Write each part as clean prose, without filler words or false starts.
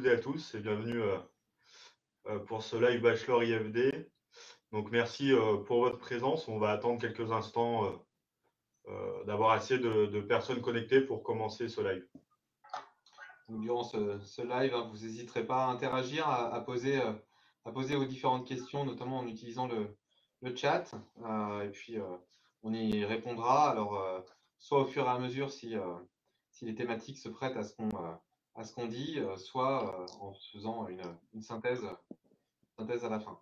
toutes et à tous et bienvenue pour ce live Bachelor IFD. Donc merci pour votre présence. On va attendre quelques instants d'avoir assez de personnes connectées pour commencer ce live. Donc, durant ce live, vous n'hésiterez pas à interagir, à poser vos différentes questions, notamment en utilisant le chat. Et puis, on y répondra. Alors, soit au fur et à mesure, si les thématiques se prêtent à ce qu'on dit, soit en faisant une synthèse à la fin.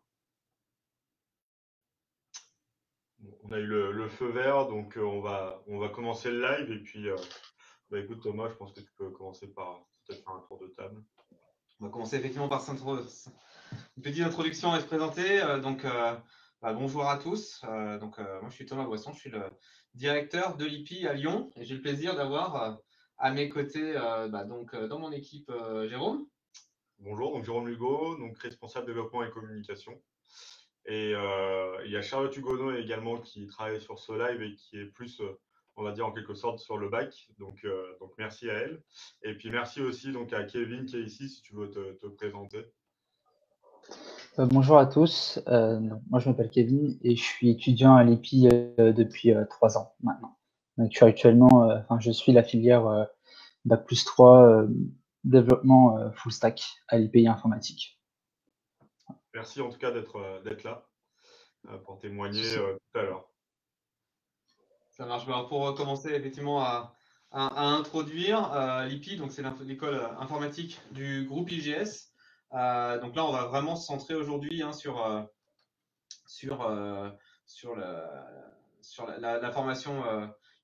On a eu le feu vert, donc on va commencer le live. Et puis, écoute Thomas, je pense que tu peux commencer par peut-être faire un tour de table. On va commencer effectivement par une petite introduction et se présenter. Bonjour à tous. Moi, je suis Thomas Boisson, je suis le directeur de l'IPI à Lyon. Et j'ai le plaisir d'avoir à mes côtés, dans mon équipe, Jérôme. Bonjour, donc Jérôme Lugo, donc responsable développement et communication. Et il y a Charlotte Hugonneau également qui travaille sur ce live et qui est plus, on va dire en quelque sorte, sur le bac. Donc merci à elle. Et puis merci aussi donc à Kevin qui est ici, si tu veux te présenter. Bonjour à tous. Moi, je m'appelle Kevin et je suis étudiant à l'IPI depuis 3 ans maintenant. Donc, je suis la filière Bac+3 développement full stack à l'IPI informatique. Merci en tout cas d'être là pour témoigner tout à l'heure. Ça marche. Alors, pour commencer effectivement à introduire l'IPI, donc c'est l'école informatique du groupe IGS. Donc là, on va vraiment se centrer aujourd'hui sur la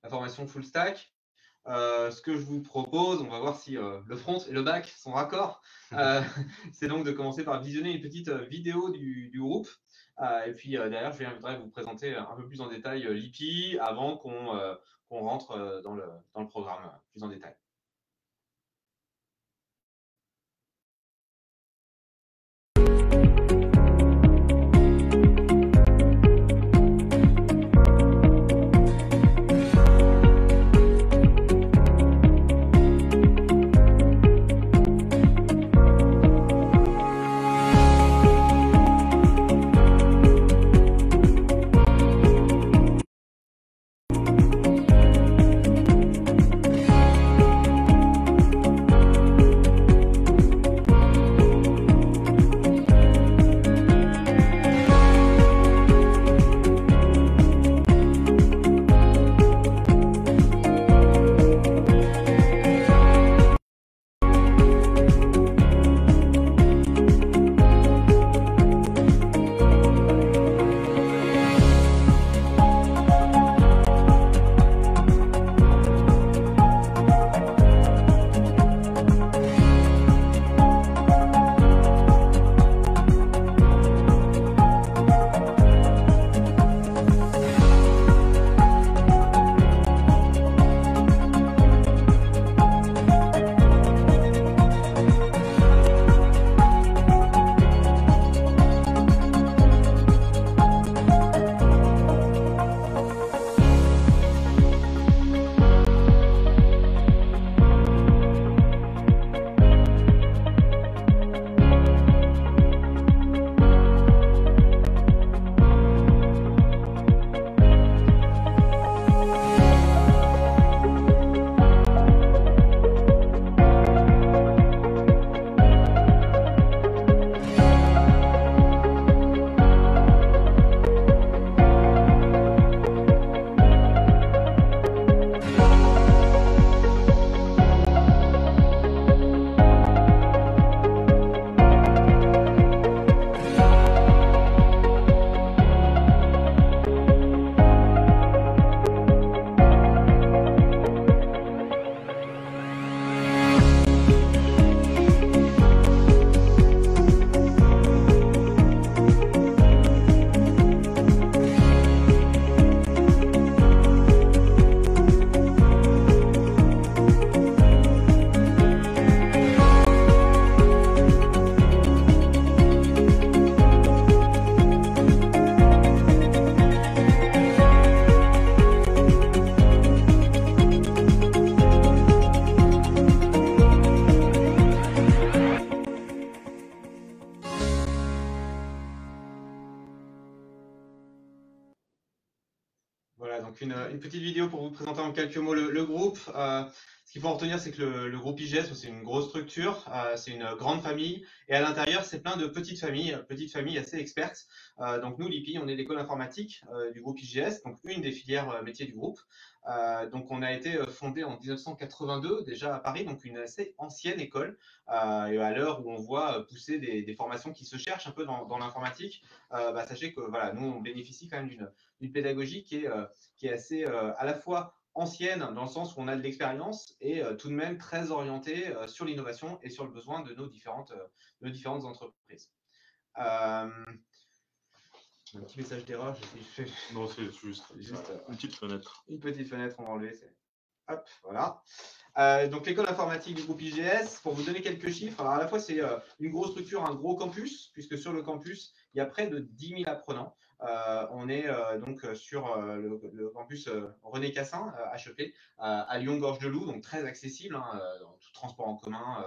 formation full stack. Ce que je vous propose, on va voir si le front et le back sont raccords. C'est donc de commencer par visionner une petite vidéo du groupe. Et puis derrière, je viendrai vous présenter un peu plus en détail l'IPI avant qu'on rentre dans le programme plus en détail. donc une petite vidéo pour vous présenter en quelques mots le groupe. Ce qu'il faut en retenir, c'est que le groupe IGS, c'est une grosse structure, c'est une grande famille, et à l'intérieur, c'est plein de petites familles assez expertes. Donc nous, l'IPI, on est l'école informatique du groupe IGS, donc une des filières métiers du groupe. Donc on a été fondé en 1982 déjà à Paris, donc une assez ancienne école. Et à l'heure où on voit pousser des formations qui se cherchent un peu dans l'informatique, sachez que voilà, nous on bénéficie quand même d'une pédagogie qui est assez à la fois ancienne dans le sens où on a de l'expérience et tout de même très orientée sur l'innovation et sur le besoin de nos différentes entreprises. Un petit message d'erreur. Non, c'est juste une petite fenêtre. Une petite fenêtre, on va enlever. Hop, voilà. Donc l'école informatique du groupe IGS, pour vous donner quelques chiffres, alors à la fois c'est une grosse structure, un gros campus, puisque sur le campus, il y a près de 10 000 apprenants. On est donc sur le campus René Cassin, HEP, à Lyon-Gorge-de-Loup, donc très accessible, dans tout transport en commun,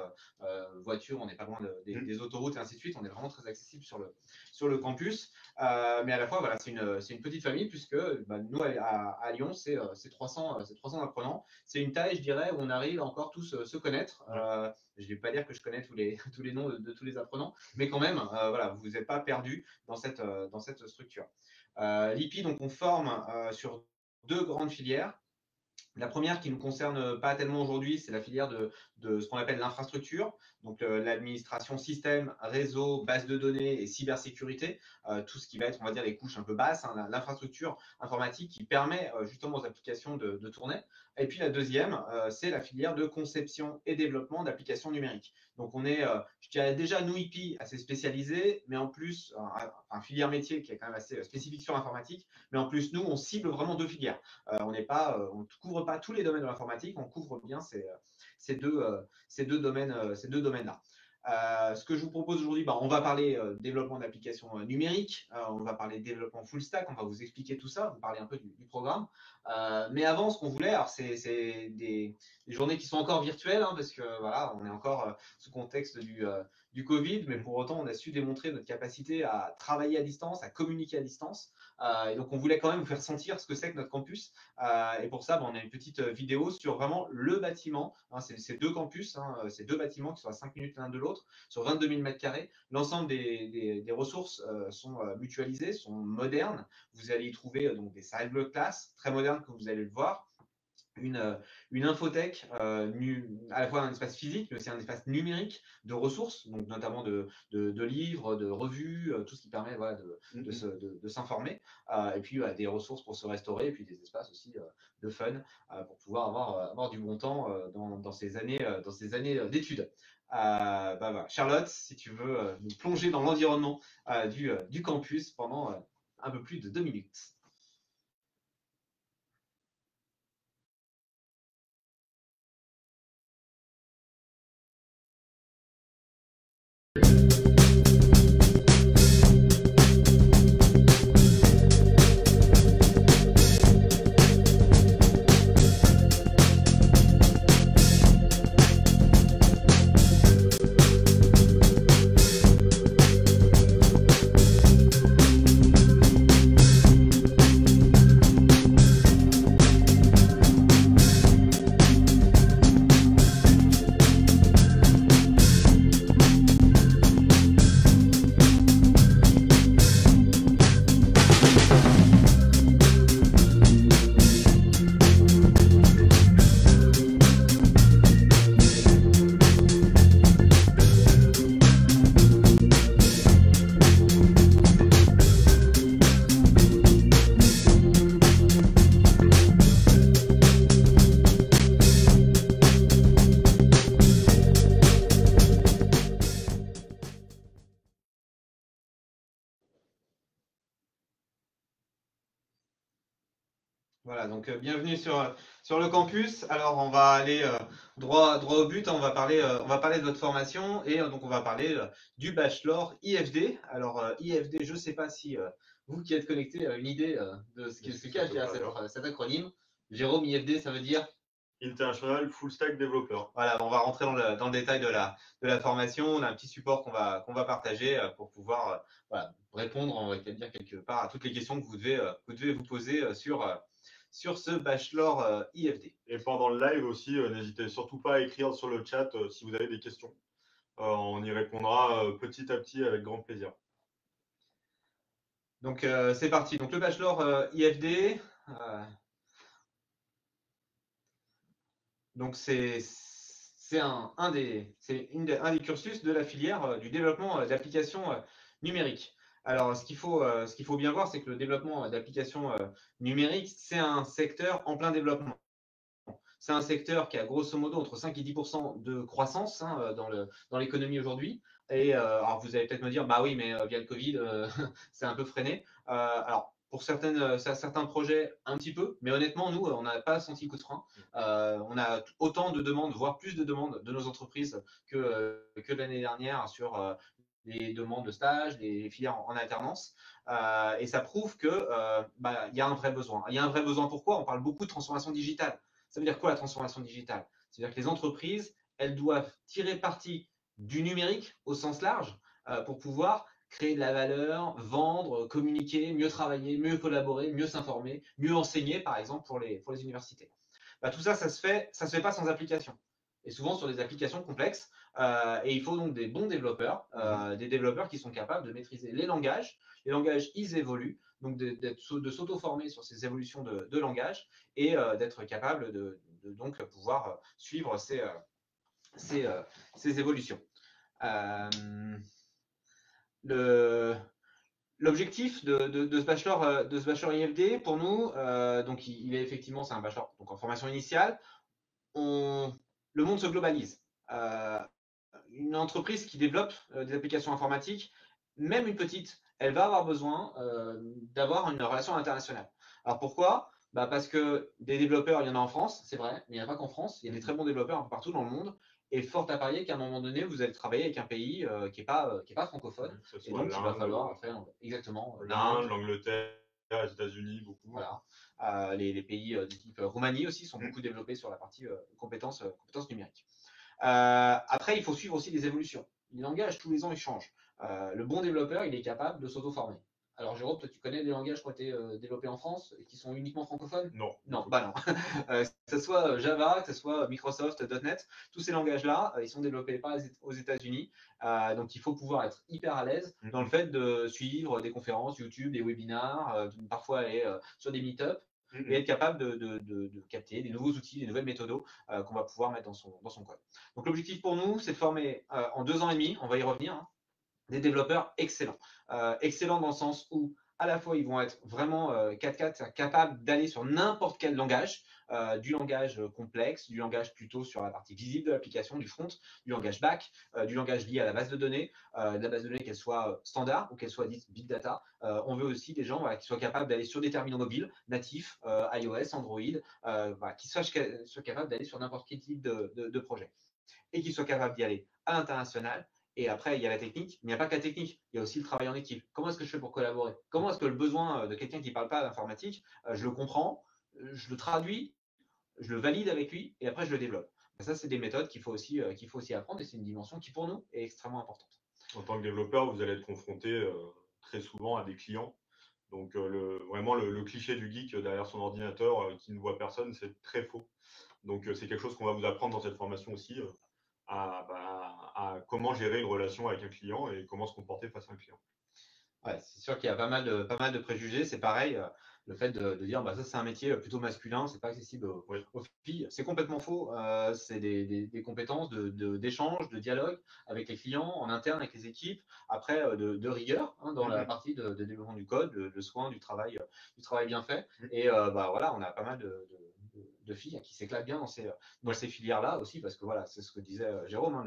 voiture, on n'est pas loin des autoroutes et ainsi de suite, on est vraiment très accessible sur le campus. Mais à la fois, voilà, c'est une petite famille, puisque nous, à Lyon, c'est 300 apprenants. C'est une taille, je dirais, où on arrive à encore tous se connaître. Je ne vais pas dire que je connais tous les noms de tous les apprenants, mais quand même, voilà, vous n'êtes pas perdus dans cette structure. L'IPI, donc, on forme sur 2 grandes filières. La première qui ne nous concerne pas tellement aujourd'hui, c'est la filière de ce qu'on appelle l'infrastructure, donc l'administration système, réseau, base de données et cybersécurité, tout ce qui va être, on va dire, les couches un peu basses, l'infrastructure informatique qui permet justement aux applications de tourner. Et puis la deuxième, c'est la filière de conception et développement d'applications numériques. Donc on est, je dirais déjà, nous IPI, assez spécialisé, mais en plus, un filière métier qui est quand même assez spécifique sur l'informatique, mais en plus, nous, on cible vraiment 2 filières. On ne couvre pas tous les domaines de l'informatique, on couvre bien ces deux domaines-là. Ce que je vous propose aujourd'hui, on va parler développement d'applications numériques, on va parler développement full stack, on va vous expliquer tout ça, vous parler un peu du programme. Mais avant, ce qu'on voulait, alors c'est des journées qui sont encore virtuelles, parce que voilà, on est encore sous contexte du Covid, mais pour autant, on a su démontrer notre capacité à travailler à distance, à communiquer à distance. Et donc, on voulait quand même vous faire sentir ce que c'est que notre campus. Et pour ça, on a une petite vidéo sur vraiment le bâtiment. C'est 2 campus, c'est 2 bâtiments qui sont à 5 minutes l'un de l'autre, sur 22 000 m². L'ensemble des ressources sont mutualisées, sont modernes. Vous allez y trouver donc des salles de classe très modernes, comme vous allez le voir. Une infothèque, à la fois un espace physique, mais aussi un espace numérique de ressources, donc notamment de livres, de revues, tout ce qui permet voilà, de s'informer. Et puis des ressources pour se restaurer, et puis des espaces aussi de fun pour pouvoir avoir du bon temps dans ces années d'études. Voilà. Charlotte, si tu veux nous plonger dans l'environnement du campus pendant un peu plus de 2 minutes. Voilà, donc bienvenue sur le campus. Alors on va aller droit au but, on va parler de votre formation et donc on va parler du bachelor IFD. Alors IFD, je ne sais pas si vous qui êtes connectés avez une idée de ce qu'est derrière cet acronyme. Jérôme, IFD, ça veut dire International Full Stack Developer. Voilà, on va rentrer dans le détail de la formation. On a un petit support qu'on va partager pour pouvoir répondre, on va dire quelque part, à toutes les questions que vous devez vous poser sur ce bachelor IFD. Et pendant le live aussi, n'hésitez surtout pas à écrire sur le chat si vous avez des questions. On y répondra petit à petit avec grand plaisir. Donc c'est parti. Donc le bachelor IFD, donc c'est un des cursus de la filière du développement d'applications numériques. Alors ce qu'il faut bien voir, c'est que le développement d'applications numériques, c'est un secteur en plein développement. C'est un secteur qui a grosso modo entre 5 et 10% de croissance dans l'économie aujourd'hui. Et alors vous allez peut-être me dire, bah oui, mais via le Covid, c'est un peu freiné. Alors pour certains projets, un petit peu, mais honnêtement, nous, on n'a pas senti le coup de frein. On a autant de demandes, voire plus de demandes de nos entreprises que l'année dernière sur les demandes de stage, les filières en alternance. Et ça prouve que y a un vrai besoin. Il y a un vrai besoin. Pourquoi ? On parle beaucoup de transformation digitale. Ça veut dire quoi la transformation digitale ? C'est-à-dire que les entreprises, elles doivent tirer parti du numérique au sens large pour pouvoir créer de la valeur, vendre, communiquer, mieux travailler, mieux collaborer, mieux s'informer, mieux enseigner, par exemple, pour les universités. Tout ça, ça se fait pas sans application. Et souvent sur des applications complexes. Et il faut donc des bons développeurs, des développeurs qui sont capables de maîtriser les langages. Les langages, ils évoluent, donc de s'auto-former sur ces évolutions de langage et d'être capable de donc pouvoir suivre ces évolutions. L'objectif de ce bachelor IFD pour nous, donc il est effectivement, c'est un bachelor donc en formation initiale. Le monde se globalise. Une entreprise qui développe des applications informatiques, même une petite, elle va avoir besoin d'avoir une relation internationale. Alors pourquoi ? Parce que des développeurs, il y en a en France, c'est vrai, mais il n'y en a pas qu'en France. Il y a des très bons développeurs un peu partout dans le monde. Et fort à parier qu'à un moment donné, vous allez travailler avec un pays qui n'est pas francophone. Que ce Et soit donc, il va falloir faire exactement l'Inde, l'Angleterre, les États-Unis, beaucoup. Voilà. Les pays de type Roumanie aussi sont beaucoup développés sur la partie compétences numériques. Après, il faut suivre aussi les évolutions. Les langages, tous les ans, ils changent. Le bon développeur, il est capable de s'auto-former. Alors, Jérôme, toi, tu connais des langages qui ont été développés en France et qui sont uniquement francophones ? Non. Non, non. Que ce soit Java, que ce soit Microsoft, .NET, tous ces langages-là, ils sont développés aux États-Unis. Donc, il faut pouvoir être hyper à l'aise dans le fait de suivre des conférences YouTube, des webinars, parfois aller sur des meet-ups. Et être capable de capter des nouveaux outils, des nouvelles méthodos qu'on va pouvoir mettre dans son code. Donc l'objectif pour nous, c'est de former en 2 ans et demi, on va y revenir, des développeurs excellents. Excellents dans le sens où à la fois ils vont être vraiment 4x4 capables d'aller sur n'importe quel langage, du langage complexe, du langage plutôt sur la partie visible de l'application, du front, du langage back, du langage lié à la base de données, de la base de données qu'elle soit standard ou qu'elle soit dite big data. On veut aussi des gens qui soient capables d'aller sur des terminaux mobiles natifs, iOS, Android, qui soient capables d'aller sur n'importe quel type de projet et qui soient capables d'y aller à l'international. Et après, il y a la technique, mais il n'y a pas que la technique, il y a aussi le travail en équipe. Comment est-ce que je fais pour collaborer ? Comment est-ce que le besoin de quelqu'un qui ne parle pas d'informatique, je le comprends, je le traduis, je le valide avec lui, et après je le développe. Ça, c'est des méthodes qu'il faut aussi apprendre, et c'est une dimension qui, pour nous, est extrêmement importante. En tant que développeur, vous allez être confronté très souvent à des clients. Donc vraiment, le cliché du geek derrière son ordinateur qui ne voit personne, c'est très faux. Donc c'est quelque chose qu'on va vous apprendre dans cette formation aussi. À comment gérer une relation avec un client et comment se comporter face à un client. Ouais, c'est sûr qu'il y a pas mal de préjugés. C'est pareil, le fait de dire ça c'est un métier plutôt masculin, c'est pas accessible aux filles. C'est complètement faux. C'est des compétences d'échange, de dialogue avec les clients, en interne avec les équipes, après de rigueur dans la partie de développement du code, le soin du travail bien fait. Et voilà, on a pas mal de filles qui s'éclatent bien dans ces filières-là aussi, parce que voilà, c'est ce que disait Jérôme,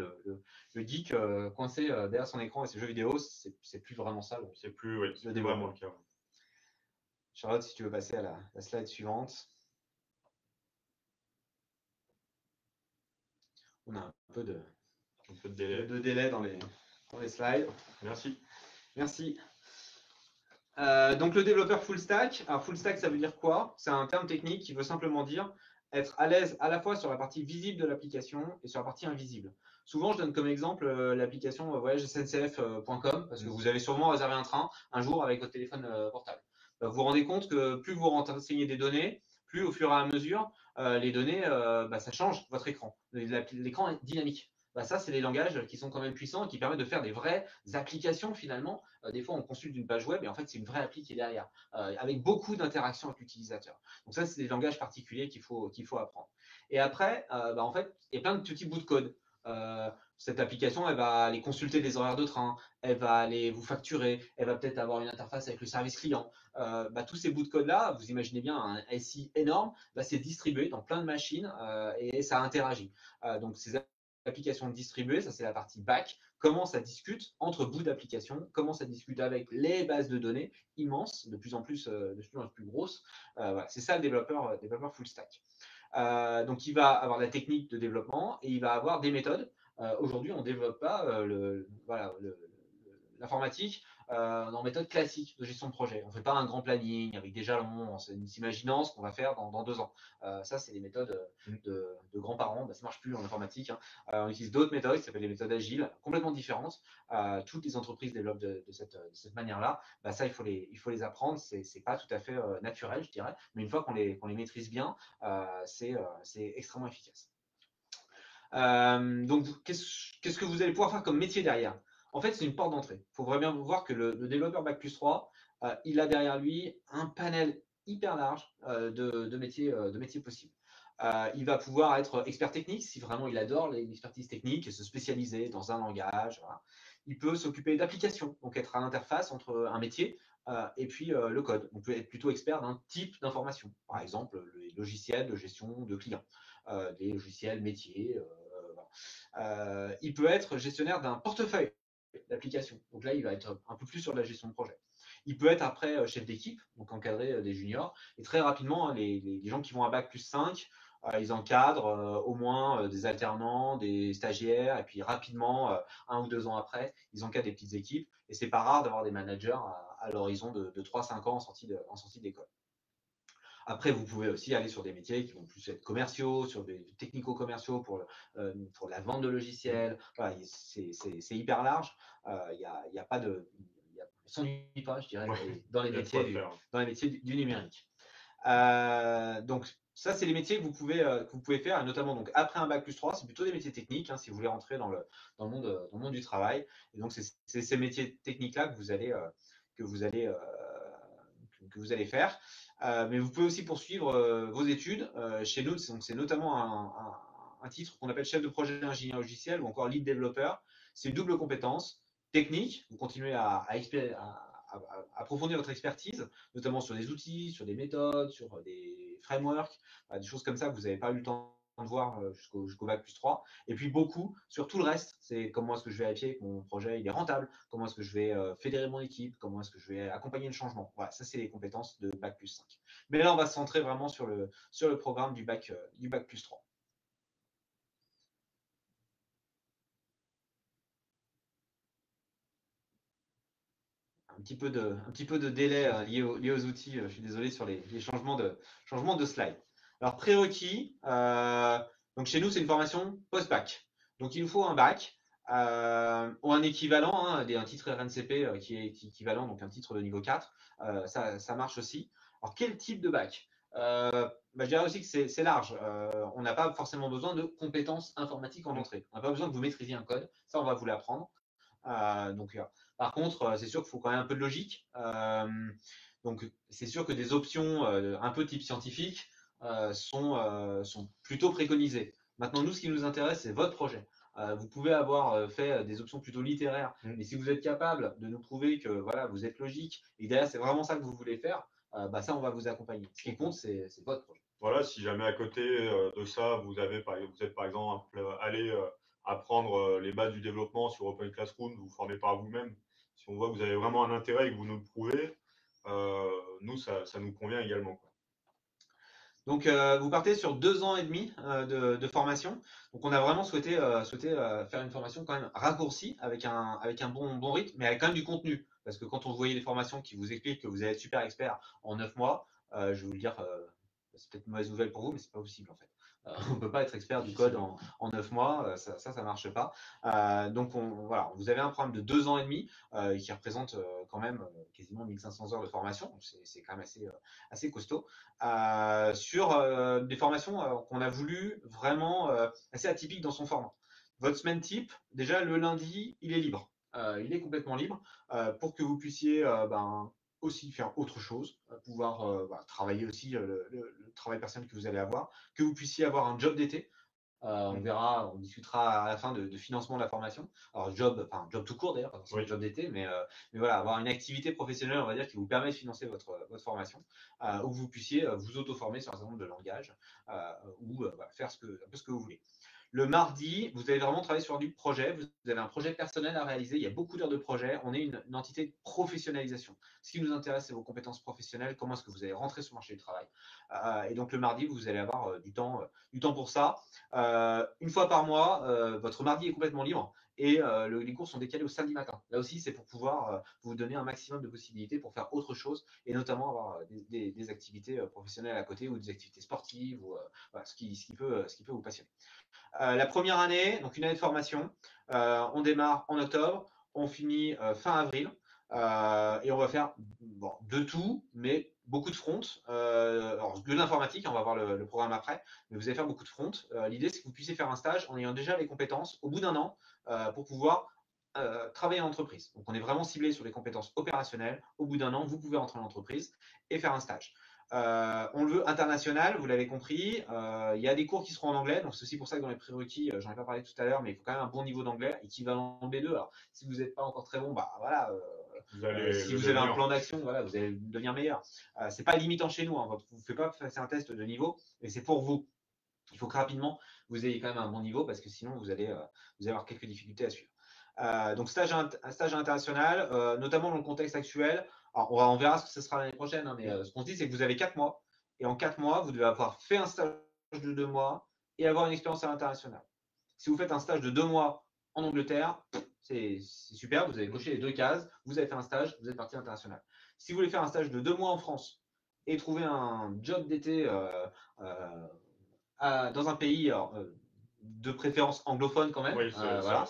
le geek coincé derrière son écran et ses jeux vidéo, c'est plus vraiment ça. C'est plus vraiment le cas. Charlotte, si tu veux passer à la slide suivante. On a un peu de délai dans les slides. Merci. Donc le développeur full stack. Alors full stack, ça veut dire quoi ? C'est un terme technique qui veut simplement dire être à l'aise à la fois sur la partie visible de l'application et sur la partie invisible. Souvent, je donne comme exemple l'application voyagesncf.com parce que vous avez sûrement réservé un train un jour avec votre téléphone portable. Vous vous rendez compte que plus vous renseignez des données, plus au fur et à mesure, les données, ça change votre écran. L'écran est dynamique. Ça, c'est des langages qui sont quand même puissants et qui permettent de faire des vraies applications finalement. Des fois, on consulte une page web et en fait, c'est une vraie appli qui est derrière, avec beaucoup d'interactions avec l'utilisateur. Donc ça, c'est des langages particuliers qu'il faut apprendre. Et après, en fait, il y a plein de petits bouts de code. Cette application, elle va aller consulter les horaires de train, elle va aller vous facturer, elle va peut-être avoir une interface avec le service client. Tous ces bouts de code-là, vous imaginez bien un SI énorme, c'est distribué dans plein de machines et ça interagit. Donc ces applications distribuées, ça c'est la partie back, comment ça discute entre bouts d'applications, comment ça discute avec les bases de données immenses, de plus en plus grosses. Voilà, c'est ça le développeur full stack. Donc il va avoir la technique de développement et il va avoir des méthodes. Aujourd'hui, on ne développe pas l'informatique en méthode classique de gestion de projet. On ne fait pas un grand planning avec des jalons en s'imaginant ce qu'on va faire dans 2 ans. Ça, c'est des méthodes de grands-parents. Ça ne marche plus en informatique. On utilise d'autres méthodes qui s'appellent les méthodes agiles, complètement différentes. Toutes les entreprises développent de cette manière-là. Ça, il faut les apprendre. Ce n'est pas tout à fait naturel, je dirais. Mais une fois qu'on les maîtrise bien, c'est extrêmement efficace. Donc, qu'est-ce que vous allez pouvoir faire comme métier derrière? En fait, c'est une porte d'entrée. Il faut vraiment voir que le développeur Bac+3, il a derrière lui un panel hyper large de métiers possibles. Il va pouvoir être expert technique si vraiment il adore l'expertise technique et se spécialiser dans un langage. Voilà. Il peut s'occuper d'applications, donc être à l'interface entre un métier et puis le code. On peut être plutôt expert d'un type d'information, par exemple les logiciels de gestion de clients, les logiciels métiers. Il peut être gestionnaire d'un portefeuille d'applications. Donc là, il va être un peu plus sur de la gestion de projet. Il peut être après chef d'équipe, donc encadrer des juniors. Et très rapidement, les gens qui vont à Bac+5, ils encadrent au moins des alternants, des stagiaires, et puis rapidement, 1 ou 2 ans après, ils encadrent des petites équipes. Et c'est pas rare d'avoir des managers à l'horizon de 3-5 ans en sortie d'école. Après, vous pouvez aussi aller sur des métiers qui vont plus être commerciaux, sur des technico-commerciaux pour la vente de logiciels. Voilà, c'est hyper large. Il y a pas de, on s'ennuie pas, je dirais, dans les métiers du numérique. Donc ça, c'est les métiers que vous pouvez faire, et notamment donc après un Bac+3, c'est plutôt des métiers techniques si vous voulez rentrer dans le monde du travail. Et donc c'est ces métiers techniques-là que vous allez faire. Mais vous pouvez aussi poursuivre vos études. Chez nous, c'est notamment un titre qu'on appelle chef de projet ingénieur logiciel ou encore lead développeur. C'est une double compétence technique. Vous continuez à approfondir votre expertise, notamment sur des outils, sur des méthodes, sur des frameworks, des choses comme ça que vous n'avez pas eu le temps de voir jusqu'au Bac+3. Et puis beaucoup sur tout le reste. C'est comment est-ce que je vais vérifier que mon projet il est rentable, comment est-ce que je vais fédérer mon équipe, comment est-ce que je vais accompagner le changement. Voilà, ça c'est les compétences de Bac+5. Mais là, on va se centrer vraiment sur le programme du Bac+3. Un petit peu de délai lié aux outils. Je suis désolé sur les changements de slide. Alors, prérequis. Donc, chez nous, c'est une formation post-bac. Donc, il nous faut un bac ou un équivalent, un titre RNCP qui est équivalent, donc un titre de niveau 4. Ça marche aussi. Alors, quel type de bac? Je dirais aussi que c'est large. On n'a pas forcément besoin de compétences informatiques en entrée. On n'a pas besoin que vous maîtrisiez un code. Ça, on va vous l'apprendre. Par contre, c'est sûr qu'il faut quand même un peu de logique. Donc, c'est sûr que des options un peu type scientifique sont plutôt préconisées. Maintenant, nous, ce qui nous intéresse, c'est votre projet. Vous pouvez avoir fait des options plutôt littéraires, mais si vous êtes capable de nous prouver que voilà, vous êtes logique et derrière, c'est vraiment ça que vous voulez faire, ça, on va vous accompagner. Ce qui compte, c'est votre projet. Voilà, si jamais à côté de ça, vous êtes par exemple allé apprendre les bases du développement sur Open Classroom, vous ne vous formez par vous-même. Si on voit que vous avez vraiment un intérêt et que vous nous le prouvez, nous, ça nous convient également, quoi. Donc, vous partez sur 2 ans et demi de formation. Donc, on a vraiment souhaité faire une formation quand même raccourcie avec un bon rythme, mais avec quand même du contenu. Parce que quand on voyait des formations qui vous expliquent que vous allez être super expert en 9 mois, je vais vous le dire, c'est peut-être une mauvaise nouvelle pour vous, mais c'est pas possible en fait. On ne peut pas être expert du code en 9 mois, ça marche pas. Donc voilà, vous avez un programme de 2 ans et demi qui représente quand même quasiment 1500 heures de formation, c'est quand même assez costaud, sur des formations qu'on a voulu vraiment assez atypiques dans son format. Votre semaine type, déjà le lundi, il est libre. Il est complètement libre pour que vous puissiez aussi faire autre chose, pouvoir travailler aussi le travail personnel que vous allez avoir, que vous puissiez avoir un job d'été. On verra, on discutera à la fin de financement de la formation. Alors job tout court d'ailleurs, pas forcément job d'été, mais voilà, avoir une activité professionnelle, on va dire, qui vous permet de financer votre formation, où vous puissiez vous auto-former sur un certain nombre de langages, ou faire un peu ce que vous voulez. Le mardi, vous allez vraiment travailler sur du projet. Vous avez un projet personnel à réaliser. Il y a beaucoup d'heures de projet. On est une entité de professionnalisation. Ce qui nous intéresse, c'est vos compétences professionnelles. Comment est-ce que vous allez rentrer sur le marché du travail. Et donc, le mardi, vous allez avoir du temps pour ça. Une fois par mois, votre mardi est complètement libre. Et les cours sont décalés au samedi matin. Là aussi, c'est pour pouvoir vous donner un maximum de possibilités pour faire autre chose et notamment avoir des activités professionnelles à côté ou des activités sportives ou ce qui peut vous passionner. La première année, donc une année de formation, on démarre en octobre, on finit fin avril, et on va faire de tout, mais beaucoup de front. Alors de l'informatique, on va voir le programme après, mais vous allez faire beaucoup de front. L'idée, c'est que vous puissiez faire un stage en ayant déjà les compétences au bout d'un an pour pouvoir travailler en entreprise. Donc on est vraiment ciblé sur les compétences opérationnelles. Au bout d'un an, vous pouvez rentrer en entreprise et faire un stage. On le veut international, vous l'avez compris. Il y a des cours qui seront en anglais, donc c'est aussi pour ça que dans les prérequis, j'en ai pas parlé tout à l'heure, mais il faut quand même un bon niveau d'anglais, équivalent B2. Alors, si vous n'êtes pas encore très bon, voilà. Si vous avez un plan d'action, voilà, vous allez devenir meilleur. C'est pas limitant chez nous, hein, vous ne faites pas passer un test de niveau, mais c'est pour vous. Il faut que rapidement vous ayez quand même un bon niveau parce que sinon vous allez avoir quelques difficultés à suivre. Donc stage international, notamment dans le contexte actuel. Alors, on verra ce que ce sera l'année prochaine, hein, mais ce qu'on se dit, c'est que vous avez 4 mois. Et en 4 mois, vous devez avoir fait un stage de 2 mois et avoir une expérience à l'international. Si vous faites un stage de 2 mois en Angleterre, c'est super, vous avez coché les 2 cases, vous avez fait un stage, vous êtes parti international. Si vous voulez faire un stage de 2 mois en France et trouver un job d'été dans un pays de préférence anglophone quand même, oui, voilà.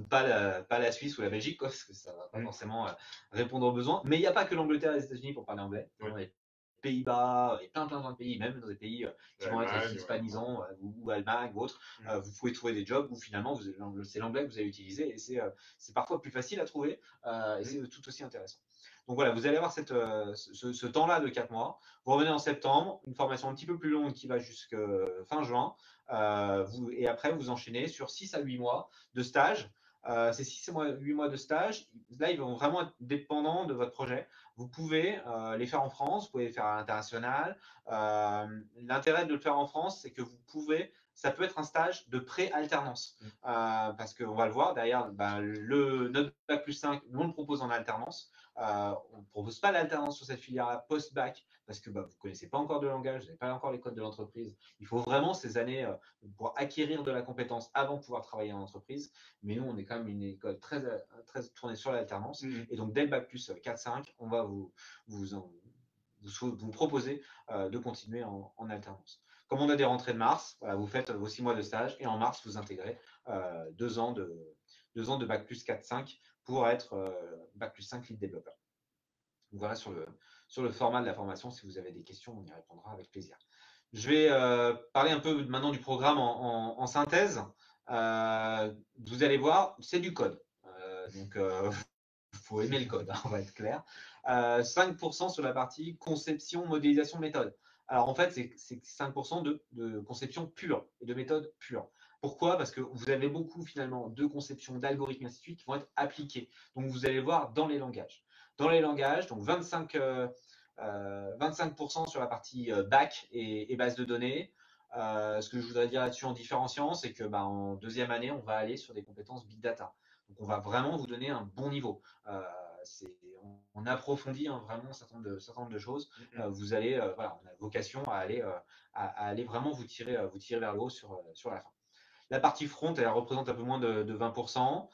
Pas la Suisse ou la Belgique, quoi, parce que ça va pas forcément répondre aux besoins. Mais il n'y a pas que l'Angleterre et les États-Unis pour parler anglais. Les Pays-Bas et plein de pays, même dans des pays qui vont être hispanisants ou Allemagne ou autres, vous pouvez trouver des jobs où finalement c'est l'anglais que vous allez utiliser et c'est parfois plus facile à trouver et c'est tout aussi intéressant. Donc voilà, vous allez avoir ce temps-là de 4 mois. Vous revenez en septembre, une formation un petit peu plus longue qui va jusqu'à fin juin. Et après, vous enchaînez sur 6 à 8 mois de stage. Ces 6 à 8 mois de stage, là, ils vont vraiment être dépendants de votre projet. Vous pouvez les faire en France, vous pouvez les faire à l'international. L'intérêt de le faire en France, c'est que ça peut être un stage de pré-alternance. Parce qu'on va le voir, derrière, notre Bac plus 5, nous on le propose en alternance. On ne propose pas l'alternance sur cette filière-là post-bac parce que vous ne connaissez pas encore de langage, vous n'avez pas encore les codes de l'entreprise. Il faut vraiment ces années pour acquérir de la compétence avant de pouvoir travailler en entreprise. Mais nous, on est quand même une école très tournée sur l'alternance. Et donc, dès le Bac plus 4-5, on va vous proposer de continuer en alternance. Comme on a des rentrées de mars, voilà, vous faites vos 6 mois de stage et en mars, vous intégrez 2 ans de Bac plus 4-5 pour être Bac plus 5 lead développeur. Donc voilà sur le format de la formation. Si vous avez des questions, on y répondra avec plaisir. Je vais parler un peu maintenant du programme en synthèse. Vous allez voir, c'est du code. Donc, il faut aimer le code, hein, on va être clair. 5% sur la partie conception, modélisation, méthode. Alors en fait, c'est 5% de conception pure et de méthode pure. Pourquoi? Parce que vous avez beaucoup finalement de conception, d'algorithmes, ainsi de suite, qui vont être appliqués. Donc vous allez voir dans les langages. Dans les langages, donc 25% sur la partie back et base de données. Ce que je voudrais dire là-dessus en différenciant, c'est que en deuxième année, on va aller sur des compétences big data. Donc on va vraiment vous donner un bon niveau. On approfondit vraiment un certain nombre de choses. Vous allez, on a vocation à aller vraiment vous tirer vers le haut sur la fin. La partie front, elle représente un peu moins de 20%.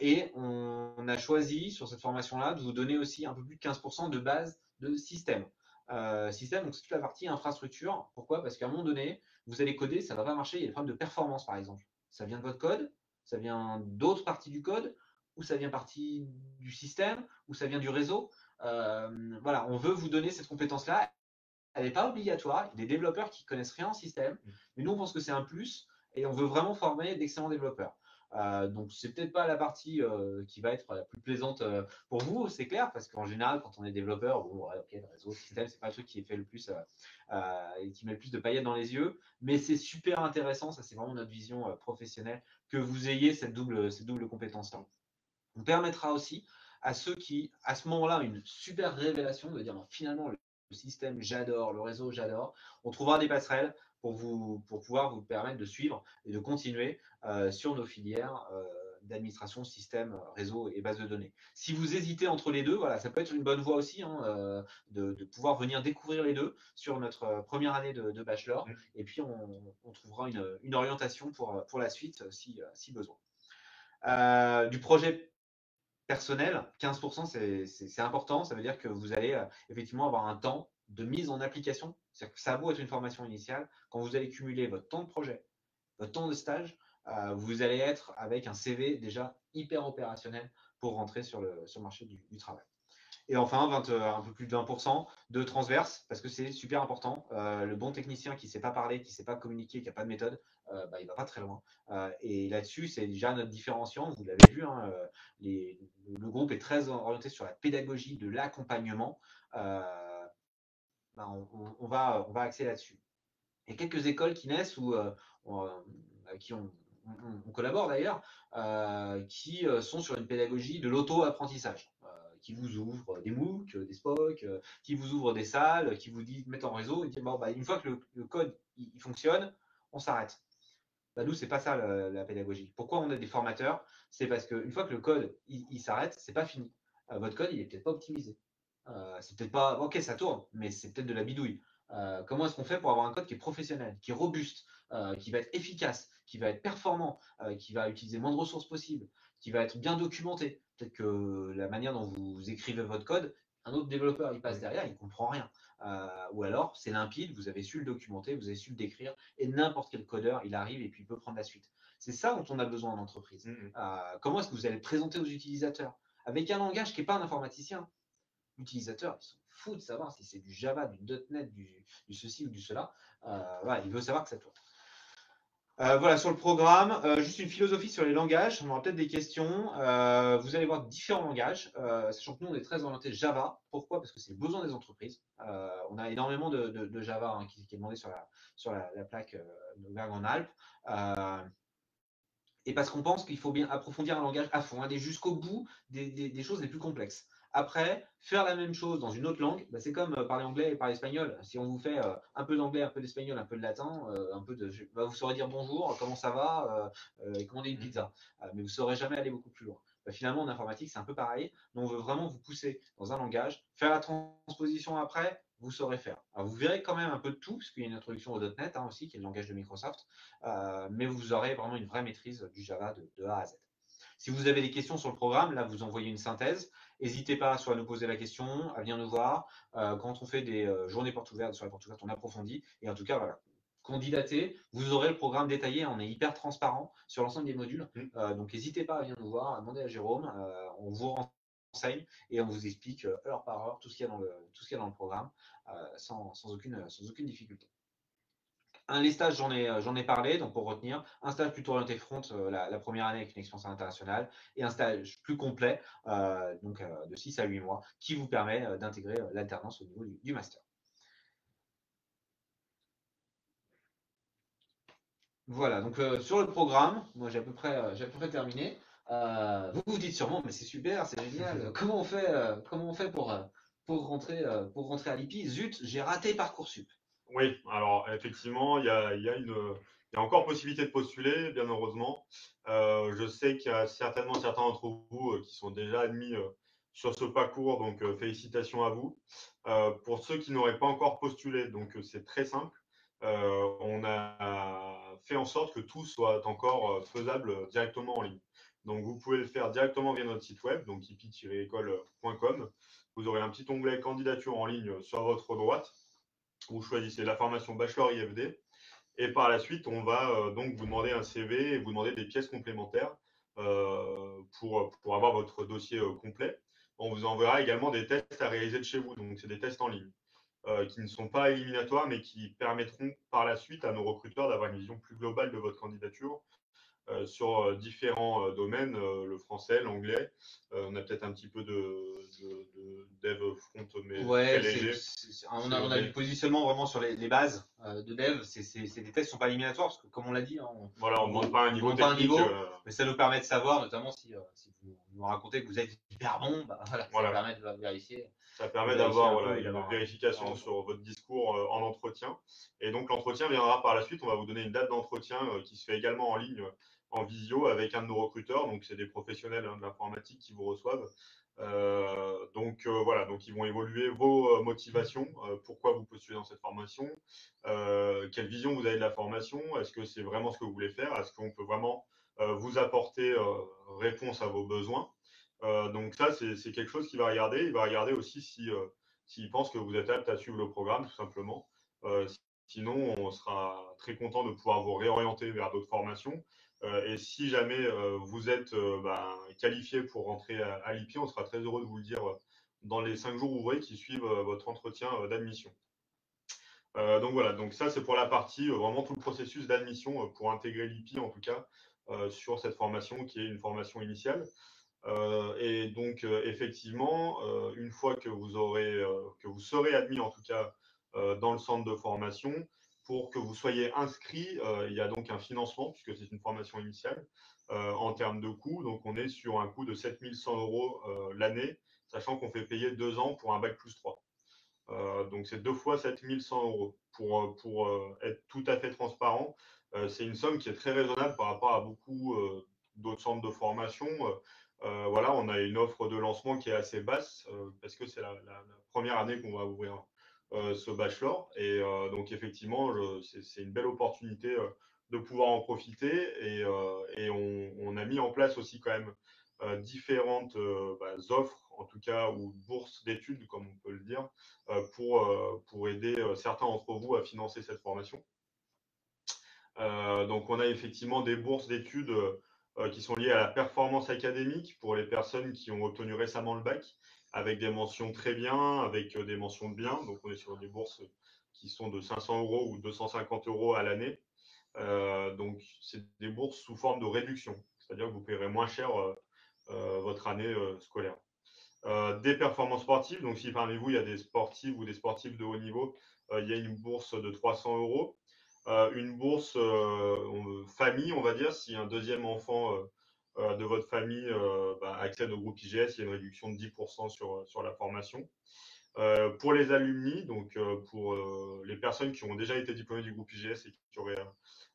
Et on a choisi sur cette formation-là de vous donner aussi un peu plus de 15% de base de système. système, donc c'est toute la partie infrastructure. Pourquoi? Parce qu'à un moment donné, vous allez coder, ça ne va pas marcher, il y a des problèmes de performance par exemple. Ça vient de votre code, ça vient d'autres parties du code, ou ça vient partie du système, ou ça vient du réseau. Voilà, on veut vous donner cette compétence-là. Elle n'est pas obligatoire. Il y a des développeurs qui connaissent rien en système, mais nous on pense que c'est un plus et on veut vraiment former d'excellents développeurs. Donc c'est peut-être pas la partie qui va être la plus plaisante pour vous, c'est clair, parce qu'en général quand on est développeur, bon ouais, ok, le réseau, le système, c'est pas le truc qui fait le plus et qui met le plus de paillettes dans les yeux, mais c'est super intéressant, ça c'est vraiment notre vision professionnelle, que vous ayez cette double compétence-là. On permettra aussi à ceux qui, à ce moment-là, une super révélation de dire finalement le système j'adore, le réseau j'adore. On trouvera des passerelles pour pouvoir vous permettre de suivre et de continuer sur nos filières d'administration, système, réseau et base de données. Si vous hésitez entre les deux, voilà, ça peut être une bonne voie aussi de pouvoir venir découvrir les deux sur notre première année de bachelor. Et puis on trouvera une orientation pour la suite si besoin. Du projet personnel, 15%, c'est important. Ça veut dire que vous allez effectivement avoir un temps de mise en application. C'est-à-dire que ça a beau être une formation initiale, quand vous allez cumuler votre temps de projet, votre temps de stage, vous allez être avec un CV déjà hyper opérationnel pour rentrer sur le marché du travail. Et enfin, un peu plus de 20% de transverse, parce que c'est super important. Le bon technicien qui ne sait pas parler, qui ne sait pas communiquer, qui n'a pas de méthode, il ne va pas très loin. Et là-dessus, c'est déjà notre différenciant. Vous l'avez vu, hein, le groupe est très orienté sur la pédagogie de l'accompagnement. On va axer là-dessus. Il y a quelques écoles qui naissent ou qui on collabore d'ailleurs, qui sont sur une pédagogie de l'auto-apprentissage, qui vous ouvrent des MOOC, des SPOC, qui vous ouvrent des salles, qui vous mettent en réseau et disent bon, une fois que le code il fonctionne, on s'arrête. Nous, c'est pas ça la pédagogie. Pourquoi on a des formateurs? C'est parce qu'une fois que le code il s'arrête, c'est pas fini. Votre code, il est peut-être pas optimisé. C'est peut-être pas. Ok, ça tourne, mais c'est peut-être de la bidouille. Comment est-ce qu'on fait pour avoir un code qui est professionnel, qui est robuste, qui va être efficace, qui va être performant, qui va utiliser moins de ressources possibles, qui va être bien documenté? Peut-être que la manière dont vous écrivez votre code, un autre développeur il passe derrière, il ne comprend rien. Ou alors c'est limpide, vous avez su le documenter, vous avez su le décrire, et n'importe quel codeur il arrive et puis il peut prendre la suite. C'est ça dont on a besoin en entreprise. Comment est-ce que vous allez le présenter aux utilisateurs avec un langage qui n'est pas un informaticien? L'utilisateur, ils sont fous de savoir si c'est du Java, du .NET, du ceci ou du cela. Voilà, il veut savoir que ça tourne. Voilà, sur le programme, juste une philosophie sur les langages. On aura peut-être des questions. Vous allez voir différents langages, sachant que nous, on est très orienté Java. Pourquoi? Parce que c'est le besoin des entreprises. On a énormément de Java qui est demandé sur la plaque d'Auvergne-en-Alpes. Et parce qu'on pense qu'il faut bien approfondir un langage à fond, aller jusqu'au bout des choses les plus complexes. Après, faire la même chose dans une autre langue, c'est comme parler anglais et parler espagnol. Si on vous fait un peu d'anglais, un peu d'espagnol, un peu de latin, vous saurez dire bonjour, comment ça va, et commander une pizza. Mais vous ne saurez jamais aller beaucoup plus loin. Finalement, en informatique, c'est un peu pareil. Donc, on veut vraiment vous pousser dans un langage, faire la transposition après, vous saurez faire. Alors, vous verrez quand même un peu de tout, parce qu'il y a une introduction au .NET aussi, qui est le langage de Microsoft, mais vous aurez vraiment une vraie maîtrise du Java de A à Z. Si vous avez des questions sur le programme, là, vous envoyez une synthèse. N'hésitez pas soit à nous poser la question, à venir nous voir. Quand on fait des journées portes ouvertes, sur les portes ouvertes, on approfondit. Et en tout cas, voilà, candidatez, vous aurez le programme détaillé. On est hyper transparent sur l'ensemble des modules. Donc, n'hésitez pas à venir nous voir, à demander à Jérôme. On vous renseigne et on vous explique heure par heure tout ce qu'il y a dans le programme sans aucune difficulté. Les stages, j'en ai parlé, donc pour retenir, un stage plutôt orienté front la première année avec une expérience internationale et un stage plus complet, de 6 à 8 mois, qui vous permet d'intégrer l'alternance au niveau du master. Voilà, donc sur le programme, moi j'ai à peu près terminé. Vous vous dites sûrement, mais c'est super, c'est génial. Comment on fait pour rentrer à l'IPI? Zut, j'ai raté Parcoursup. Oui, alors effectivement, il y a encore possibilité de postuler, bien heureusement. Je sais qu'il y a certainement certains d'entre vous qui sont déjà admis sur ce parcours, donc félicitations à vous. Pour ceux qui n'auraient pas encore postulé, donc c'est très simple. On a fait en sorte que tout soit encore faisable directement en ligne. Donc, vous pouvez le faire directement via notre site web, donc hippie-école.com. Vous aurez un petit onglet candidature en ligne sur votre droite. Vous choisissez la formation Bachelor IFD. Et par la suite, on va donc vous demander un CV et vous demander des pièces complémentaires pour avoir votre dossier complet. On vous enverra également des tests à réaliser de chez vous. Donc, c'est des tests en ligne qui ne sont pas éliminatoires, mais qui permettront par la suite à nos recruteurs d'avoir une vision plus globale de votre candidature sur différents domaines, le français, l'anglais. On a peut-être un petit peu de dev front, mais très Ouais, léger. on a du positionnement vraiment sur les bases de dev. C'est des tests qui sont pas éliminatoires parce que, comme on l'a dit, Voilà, on ne demande pas un niveau demande pas un technique. niveau, mais ça nous permet de savoir, notamment si vous nous racontez que vous êtes hyper bon, bah, voilà, Voilà. ça permet de vérifier. Ça permet Vérifier d'avoir un voilà, peu et une d'avoir vérification un- sur votre discours en entretien. Et donc, l'entretien viendra par la suite. On va vous donner une date d'entretien qui se fait également en ligne, en visio, avec un de nos recruteurs. Donc, c'est des professionnels de l'informatique qui vous reçoivent. Voilà, donc ils vont évaluer vos motivations, pourquoi vous postulez dans cette formation, quelle vision vous avez de la formation, est-ce que c'est vraiment ce que vous voulez faire, est-ce qu'on peut vraiment vous apporter réponse à vos besoins. Donc ça, c'est quelque chose qu'il va regarder. Il va regarder aussi s'il pense que vous êtes apte à suivre le programme, tout simplement. Euh, Sinon, on sera très content de pouvoir vous réorienter vers d'autres formations. Et si jamais vous êtes qualifié pour rentrer à l'IPI, on sera très heureux de vous le dire dans les 5 jours ouvrés qui suivent votre entretien d'admission. Donc voilà, donc ça c'est pour la partie, vraiment tout le processus d'admission pour intégrer l'IPI en tout cas sur cette formation qui est une formation initiale. Et donc, effectivement, une fois que que vous serez admis, en tout cas, dans le centre de formation, pour que vous soyez inscrit, il y a donc un financement, puisque c'est une formation initiale, en termes de coût. Donc, on est sur un coût de 7 100 euros l'année, sachant qu'on fait payer 2 ans pour un bac plus 3. Donc, c'est 2 fois 7 100 euros. Pour être tout à fait transparent, c'est une somme qui est très raisonnable par rapport à beaucoup d'autres centres de formation. Voilà, on a une offre de lancement qui est assez basse parce que c'est la première année qu'on va ouvrir ce bachelor. Et donc, effectivement, c'est une belle opportunité de pouvoir en profiter. Et on a mis en place aussi quand même différentes offres, en tout cas, ou bourses d'études, comme on peut le dire, pour aider certains d'entre vous à financer cette formation. Donc, on a effectivement des bourses d'études qui sont liées à la performance académique pour les personnes qui ont obtenu récemment le bac, avec des mentions très bien, avec des mentions de bien. Donc, on est sur des bourses qui sont de 500 euros ou 250 euros à l'année. Donc, c'est des bourses sous forme de réduction, c'est-à-dire que vous paierez moins cher votre année scolaire. Des performances sportives, donc si parmi vous il y a des sportifs ou des sportifs de haut niveau, il y a une bourse de 300 euros. Une bourse famille, on va dire, si un deuxième enfant de votre famille accède au groupe IGS, il y a une réduction de 10% sur la formation. Pour les alumni, donc pour les personnes qui ont déjà été diplômées du groupe IGS et qui auraient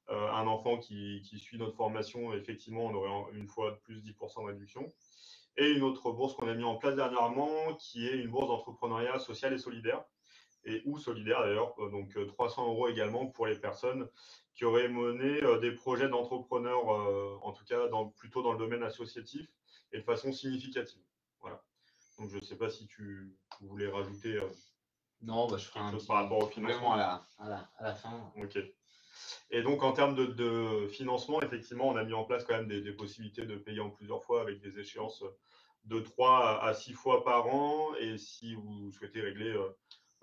un enfant qui suit notre formation, effectivement, on aurait une fois de plus 10% de réduction. Et une autre bourse qu'on a mis en place dernièrement, qui est une bourse d'entrepreneuriat social et solidaire, ou solidaire d'ailleurs, donc 300 euros également pour les personnes qui auraient mené des projets d'entrepreneurs, en tout cas plutôt dans le domaine associatif, et de façon significative. Voilà. Donc je ne sais pas si tu voulais rajouter Non, bah, je ferai quelque un chose petit par rapport au financement. à la fin. Ok. Et donc, en termes de financement, effectivement, on a mis en place quand même des possibilités de payer en plusieurs fois avec des échéances de 3 à 6 fois par an. Et si vous souhaitez régler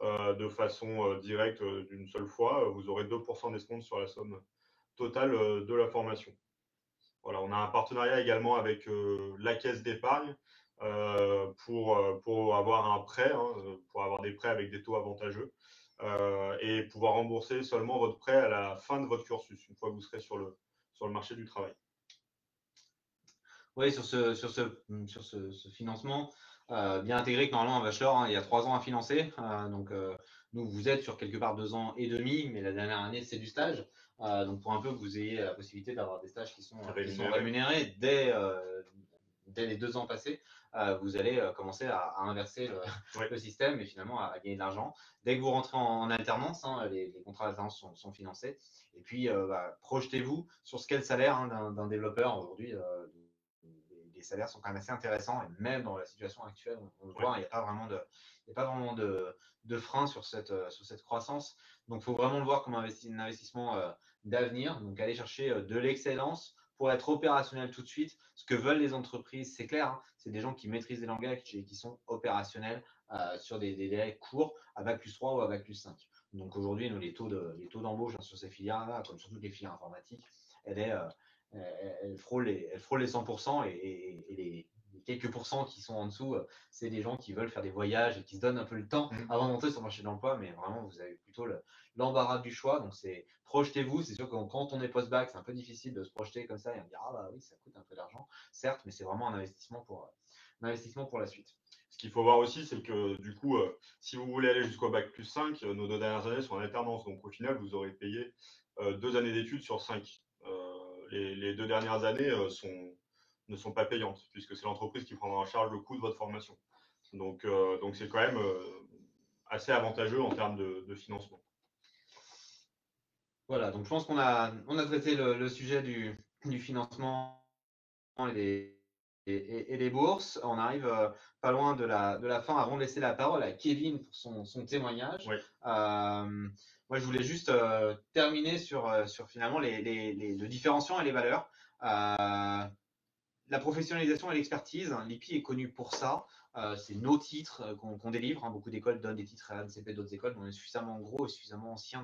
de façon directe d'une seule fois, vous aurez 2% d'escompte sur la somme totale de la formation. Voilà, on a un partenariat également avec la caisse d'épargne pour avoir un prêt, pour avoir des prêts avec des taux avantageux et pouvoir rembourser seulement votre prêt à la fin de votre cursus, une fois que vous serez sur le marché du travail. Oui, sur ce financement, bien intégré que normalement un bachelor, il y a 3 ans à financer. Donc, nous, vous êtes sur quelque part 2 ans et demi, mais la dernière année, c'est du stage. Donc, pour un peu que vous ayez la possibilité d'avoir des stages qui sont rémunérés dès les 2 ans passés, vous allez commencer à inverser le système et finalement à gagner de l'argent. Dès que vous rentrez en alternance, les contrats d'alternance sont financés. Et puis, projetez-vous sur ce qu'est le salaire d'un développeur aujourd'hui salaires sont quand même assez intéressants. Et même dans la situation actuelle, on le voit, il n'y a pas vraiment de frein sur cette croissance. Donc, il faut vraiment le voir comme un investissement d'avenir. Donc, aller chercher de l'excellence pour être opérationnel tout de suite. Ce que veulent les entreprises, c'est clair, hein, c'est des gens qui maîtrisent les langages et qui sont opérationnels sur des délais courts, à Bac+3 ou à Bac+5. Donc aujourd'hui, nous, les taux d'embauche sur ces filières-là, comme sur toutes les filières informatiques, elles frôlent les 100%, et les quelques pourcents qui sont en dessous, c'est des gens qui veulent faire des voyages et qui se donnent un peu le temps avant d'entrer sur le marché de l'emploi, mais vraiment, vous avez plutôt l'embarras du choix. Donc, c'est projetez-vous. C'est sûr que quand on est post-bac, c'est un peu difficile de se projeter comme ça et de dire, ah bah oui, ça coûte un peu d'argent, certes, mais c'est vraiment un investissement pour la suite. Ce qu'il faut voir aussi, c'est que du coup, si vous voulez aller jusqu'au Bac+5, nos 2 dernières années sont en alternance. Donc au final, vous aurez payé 2 années d'études sur 5. Les 2 dernières années ne sont pas payantes, puisque c'est l'entreprise qui prendra en charge le coût de votre formation. Donc c'est quand même assez avantageux en termes de financement. Voilà, donc je pense qu'on a traité le sujet du financement et des bourses. On arrive pas loin de la fin. Avant de laisser la parole à Kevin pour son témoignage. Oui. Moi, je voulais juste terminer sur finalement le différenciant et les valeurs. La professionnalisation et l'expertise, l'IPI est connu pour ça. C'est nos titres qu'on délivre. Hein. Beaucoup d'écoles donnent des titres à l'ANCP, d'autres écoles, mais on est suffisamment gros et suffisamment ancien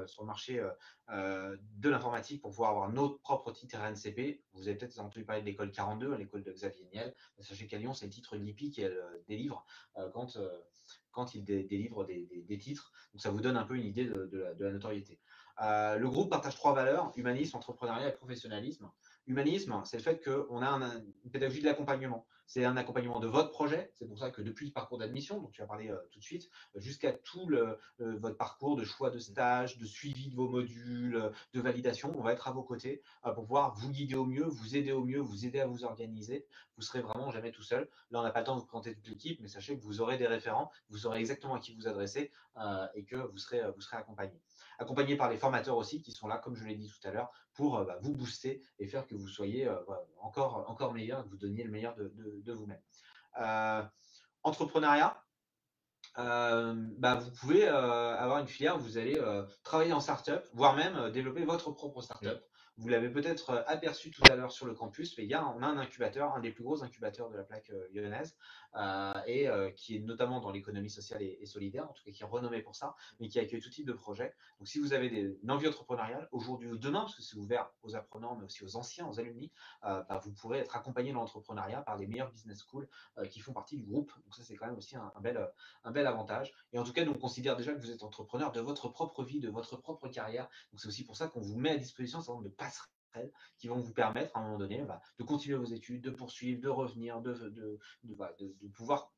sur le marché de l'informatique pour pouvoir avoir notre propre titre RNCP. Vous avez peut-être entendu parler de l'école 42, l'école de Xavier Niel. Sachez qu'à Lyon, c'est le titre de l'IPI qu'elle délivre quand il délivre des titres. Donc ça vous donne un peu une idée de la notoriété. Le groupe partage 3 valeurs: humanisme, entrepreneuriat et professionnalisme. Humanisme, c'est le fait qu'on a une pédagogie de l'accompagnement. C'est un accompagnement de votre projet. C'est pour ça que depuis le parcours d'admission, dont tu vas parler tout de suite, jusqu'à tout votre parcours de choix de stage, de suivi de vos modules, de validation, on va être à vos côtés pour pouvoir vous guider au mieux, vous aider au mieux, vous aider à vous organiser. Vous serez vraiment jamais tout seul. Là, on n'a pas le temps de vous présenter toute l'équipe, mais sachez que vous aurez des référents, vous saurez exactement à qui vous adresser et que vous serez accompagné. Accompagné par les formateurs aussi, qui sont là, comme je l'ai dit tout à l'heure, pour vous booster et faire que vous soyez encore meilleur, que vous donniez le meilleur de vous-même. Entrepreneuriat, vous pouvez avoir une filière où vous allez travailler en start-up, voire même développer votre propre start-up. Vous l'avez peut-être aperçu tout à l'heure sur le campus, mais on a un incubateur, un des plus gros incubateurs de la plaque lyonnaise, qui est notamment dans l'économie sociale et solidaire, en tout cas qui est renommé pour ça, mais qui accueille tout type de projet. Donc si vous avez une envie entrepreneuriale, aujourd'hui ou demain, parce que c'est ouvert aux apprenants, mais aussi aux anciens, aux alumni, vous pourrez être accompagné dans l'entrepreneuriat par les meilleures business schools qui font partie du groupe. Donc ça, c'est quand même aussi un bel avantage. Et en tout cas, nous, on considère déjà que vous êtes entrepreneur de votre propre vie, de votre propre carrière. Donc c'est aussi pour ça qu'on vous met à disposition un certain nombre de passerelles qui vont vous permettre à un moment donné de continuer vos études, de poursuivre, de revenir, de pouvoir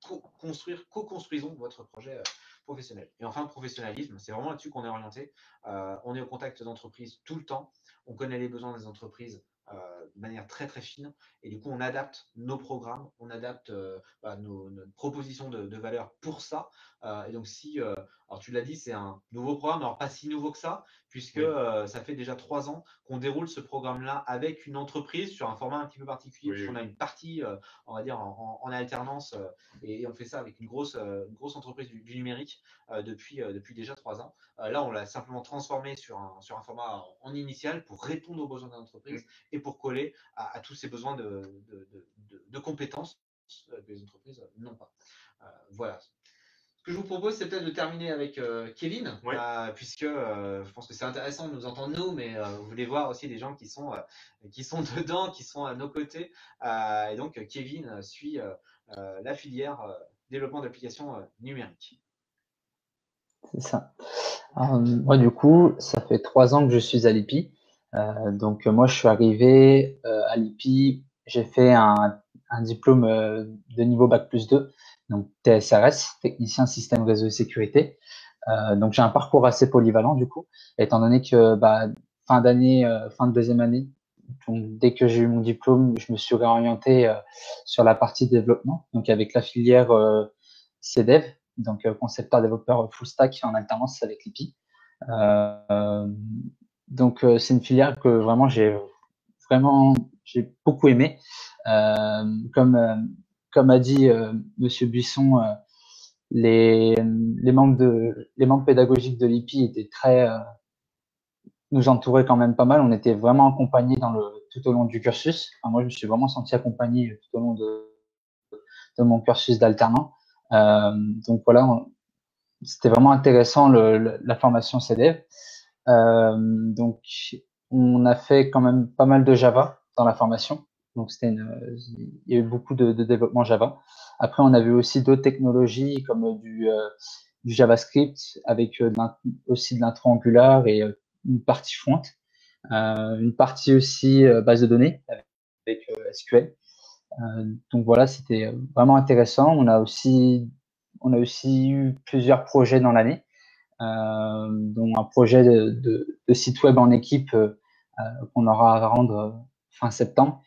co-construisons votre projet professionnel. Et enfin, le professionnalisme, c'est vraiment là-dessus qu'on est orienté. On est au contact d'entreprises tout le temps. On connaît les besoins des entreprises de manière très très fine, et du coup on adapte nos programmes, on adapte nos propositions de valeur pour ça. Et donc alors tu l'as dit, c'est un nouveau programme, alors pas si nouveau que ça, puisque ça fait déjà 3 ans qu'on déroule ce programme-là avec une entreprise sur un format un petit peu particulier, puisqu'on a une partie, on va dire, en alternance, et on fait ça avec une grosse entreprise du numérique depuis déjà 3 ans. Là, on l'a simplement transformé sur un format en initial pour répondre aux besoins de l'entreprise et pour coller à tous ces besoins de compétences que les entreprises n'ont pas. Voilà. Ce que je vous propose, c'est peut-être de terminer avec Kevin, puisque je pense que c'est intéressant de nous entendre nous, mais vous voulez voir aussi des gens qui sont dedans, qui sont à nos côtés. Et donc, Kevin suit la filière développement d'applications numériques. C'est ça. Moi, du coup, ça fait 3 ans que je suis à l'IPI. Donc, moi, je suis arrivé à l'IPI. J'ai fait un diplôme de niveau Bac+2, donc TSRS, technicien système réseau et sécurité. Donc, j'ai un parcours assez polyvalent, du coup, étant donné que fin d'année, fin de deuxième année, donc dès que j'ai eu mon diplôme, je me suis réorienté sur la partie développement, donc avec la filière CDEV, donc concepteur développeur full stack en alternance avec l'IPI. Donc c'est une filière que vraiment j'ai beaucoup aimé. Comme, comme a dit Monsieur Buisson, les membres pédagogiques de l'IPI étaient nous entouraient quand même pas mal. On était vraiment accompagnés tout au long du cursus. Enfin, moi, je me suis vraiment senti accompagné tout au long de mon cursus d'alternant. Donc voilà, c'était vraiment intéressant la formation CDF. Donc on a fait quand même pas mal de Java dans la formation. Donc il y a eu beaucoup de développement Java. Après, on a vu aussi d'autres technologies comme du JavaScript avec aussi de l'intro Angular et une partie front, une partie aussi base de données avec SQL. Donc voilà, c'était vraiment intéressant. On a aussi eu plusieurs projets dans l'année, dont un projet de site web en équipe qu'on aura à rendre fin septembre.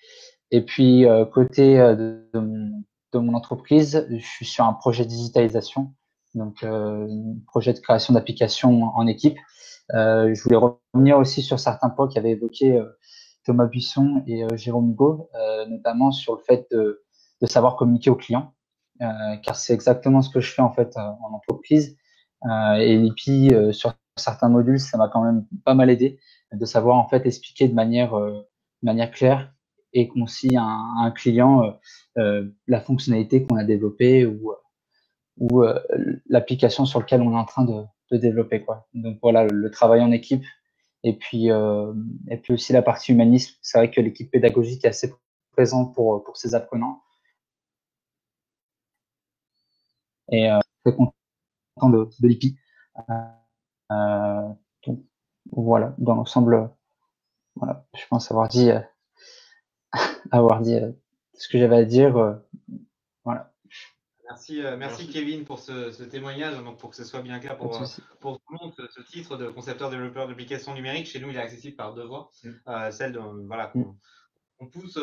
Et puis côté de mon entreprise, je suis sur un projet de digitalisation, donc un projet de création d'applications en équipe. Je voulais revenir aussi sur certains points qu'avaient évoqué Thomas Buisson et Jérôme Hugo, notamment sur le fait de savoir communiquer aux clients, car c'est exactement ce que je fais en fait en entreprise. Et l'IPI sur certains modules, ça m'a quand même pas mal aidé de savoir en fait expliquer de manière claire et concis à un client la fonctionnalité qu'on a développée ou l'application sur laquelle on est en train de développer quoi. Donc voilà, le travail en équipe et puis aussi la partie humanisme. C'est vrai que l'équipe pédagogique est assez présente pour ses apprenants et très content de l'IPI. Euh, donc voilà, dans l'ensemble, voilà, je pense avoir dit ce que j'avais à dire. Voilà, Merci, Merci. Kevin pour ce témoignage. Donc, pour que ce soit bien clair pas de souci. pour tout le monde, ce titre de concepteur développeur d'applications numériques, chez nous, il est accessible par deux voies. Celle de, voilà, qu'on pousse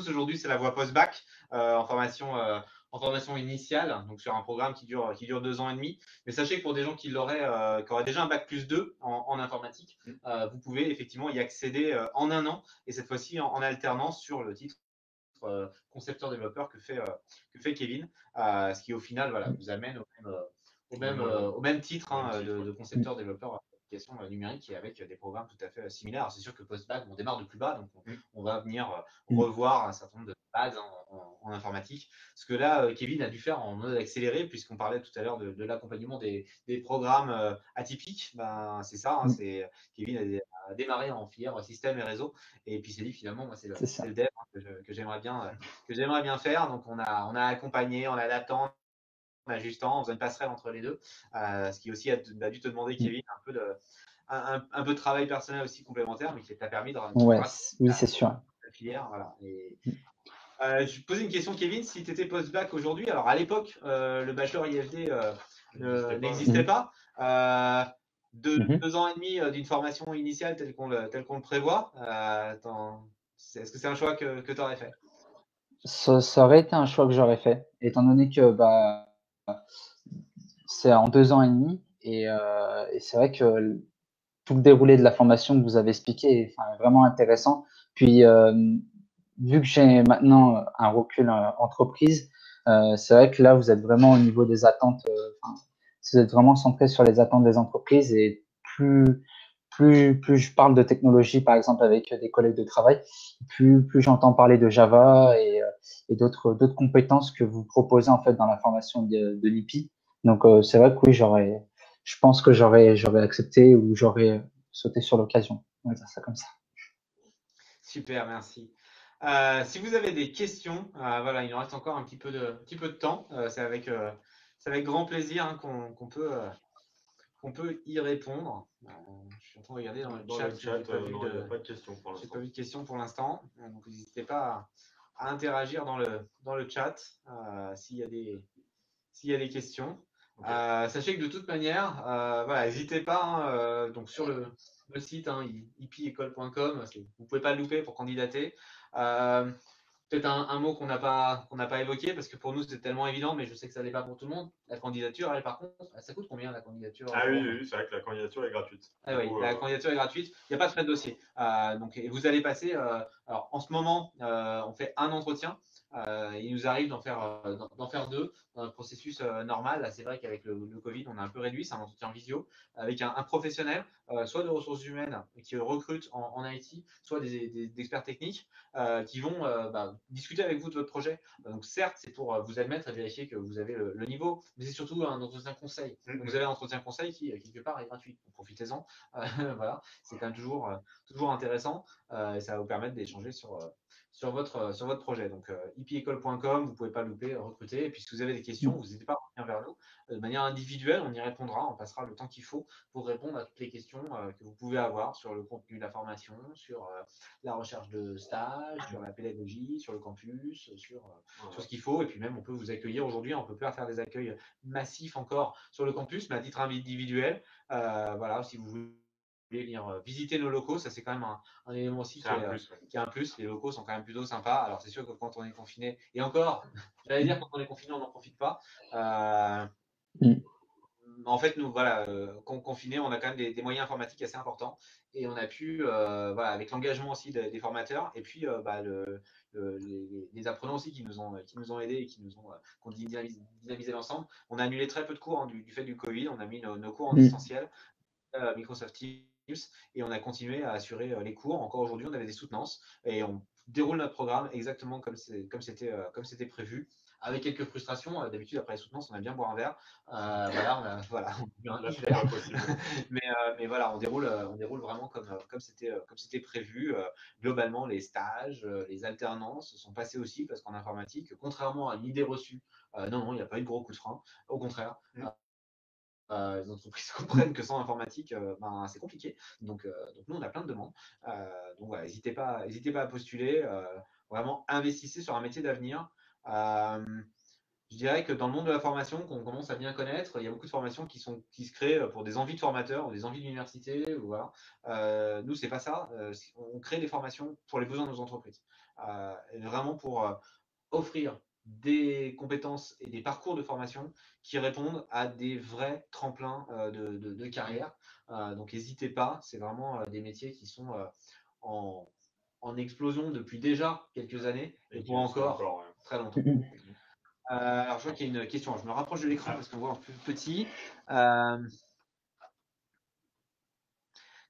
aujourd'hui, c'est la voie post-bac en formation initiale, donc sur un programme qui dure 2 ans et demi. Mais sachez que pour des gens qui auraient déjà un bac plus 2 en informatique, vous pouvez effectivement y accéder en un an, et cette fois-ci en alternance sur le titre concepteur développeur que fait Kevin, ce qui au final voilà, vous amène au même titre de concepteur développeur d'applications numériques et avec des programmes tout à fait similaires. C'est sûr que post-bac, on démarre de plus bas, donc on va venir revoir un certain nombre de bases en informatique. Ce que là, Kevin a dû faire en mode accéléré, puisqu'on parlait tout à l'heure de l'accompagnement des programmes atypiques. Ben, c'est ça, Kevin a démarré en filière système et réseau, et puis c'est dit finalement, moi, c'est le dev que j'aimerais bien faire. Donc on a accompagné en adaptant, en ajustant, en faisant une passerelle entre les deux, ce qui aussi a dû te demander, Kevin, un peu de travail personnel aussi complémentaire, mais qui t'a permis de Ouais, oui, c'est sûr. la filière. Voilà. Je posais une question, Kevin, si tu étais post-bac aujourd'hui. Alors à l'époque, le bachelor IFD n'existait pas. 2 ans et demi d'une formation initiale telle qu'on le prévoit. Est-ce que c'est un choix que tu aurais fait? Ça aurait été un choix que j'aurais fait, étant donné que c'est en 2 ans et demi et c'est vrai que tout le déroulé de la formation que vous avez expliqué est vraiment intéressant. Puis vu que j'ai maintenant un recul entreprise, c'est vrai que là vous êtes vraiment au niveau des attentes. Vous êtes vraiment centré sur les attentes des entreprises et plus je parle de technologie, par exemple avec des collègues de travail, plus j'entends parler de Java et d'autres compétences que vous proposez en fait dans la formation de l'IPI. Donc c'est vrai que oui, je pense que j'aurais accepté ou j'aurais sauté sur l'occasion. On va dire ça comme ça. Super, merci. Si vous avez des questions, voilà, il nous reste encore un petit peu de temps. C'est avec grand plaisir qu'on peut y répondre. Je suis en train de regarder dans le chat. Il n'y a pas de questions pour J'ai l'instant. pas vu de questions pour l'instant. Donc n'hésitez pas à interagir dans le chat s'il y a des questions. Okay. Sachez que de toute manière, voilà, n'hésitez pas. Donc sur le site ipiecole.com, vous pouvez pas le louper pour candidater. peut-être un mot qu'on n'a pas évoqué, parce que pour nous, c'est tellement évident, mais je sais que ça n'est pas pour tout le monde. La candidature, elle, par contre, ça coûte combien la candidature, Ah oui, Jérôme? oui, c'est vrai que la candidature est gratuite. Ah Du oui, coup, la candidature est gratuite, il n'y a pas de frais de dossier. Donc, et vous allez passer, alors en ce moment, on fait un entretien. Il nous arrive d'en faire deux dans le processus normal. Là, c'est vrai qu'avec le Covid, on a un peu réduit, c'est un entretien visio avec un professionnel, soit de ressources humaines qui recrute en IT, soit des experts techniques qui vont discuter avec vous de votre projet. Donc certes, c'est pour vous admettre et vérifier que vous avez le niveau, mais c'est surtout un entretien conseil. Donc vous avez un entretien conseil qui, quelque part, est gratuit. Donc, profitez-en. Voilà, c'est quand même toujours intéressant et ça va vous permettre d'échanger sur votre projet. Donc, ipecole.com, vous ne pouvez pas louper, recruter. Et puis, si vous avez des questions, vous n'hésitez pas à revenir vers nous. De manière individuelle, on y répondra. On passera le temps qu'il faut pour répondre à toutes les questions que vous pouvez avoir sur le contenu de la formation, sur la recherche de stage, sur la pédagogie, sur le campus, sur ce qu'il faut. Et puis même, on peut vous accueillir. Aujourd'hui, on ne peut pas faire des accueils massifs encore sur le campus, mais à titre individuel. Voilà, si vous voulez venir visiter nos locaux, ça c'est quand même un élément aussi c'est un plus. Ouais. qui est un plus. Les locaux sont quand même plutôt sympas. Alors c'est sûr que quand on est confiné, et encore, j'allais dire quand on est confiné, on n'en profite pas. En fait, nous, voilà, confinés, on a quand même des moyens informatiques assez importants et on a pu, voilà, avec l'engagement aussi des formateurs et puis les apprenants aussi qui nous ont aidés et qui ont dynamisé l'ensemble. On a annulé très peu de cours du fait du Covid. On a mis nos cours en distanciel, Microsoft Teams, et on a continué à assurer les cours. Encore aujourd'hui, on avait des soutenances et on déroule notre programme exactement comme c'était prévu, avec quelques frustrations. D'habitude, après les soutenances, on aime bien boire un verre. Voilà, on a bu un Là, c'est verre. pas possible. mais voilà, on déroule vraiment comme c'était prévu. Globalement, les stages, les alternances sont passés aussi parce qu'en informatique, contrairement à l'idée reçue, non, il n'y a pas eu de gros coup de frein. Au contraire. Les entreprises comprennent que sans informatique, c'est compliqué. Donc nous, on a plein de demandes. Donc voilà, n'hésitez pas à postuler. Vraiment, investissez sur un métier d'avenir. Je dirais que dans le monde de la formation, qu'on commence à bien connaître, il y a beaucoup de formations qui se créent pour des envies de formateurs ou des envies d'université. Voilà. Nous, c'est pas ça. On crée des formations pour les besoins de nos entreprises. Et vraiment pour offrir des compétences et des parcours de formation qui répondent à des vrais tremplins de carrière. Donc n'hésitez pas, c'est vraiment des métiers qui sont en explosion depuis déjà quelques années et pour encore ouais. très longtemps. Alors je vois qu'il y a une question, je me rapproche de l'écran parce qu'on voit un peu petit.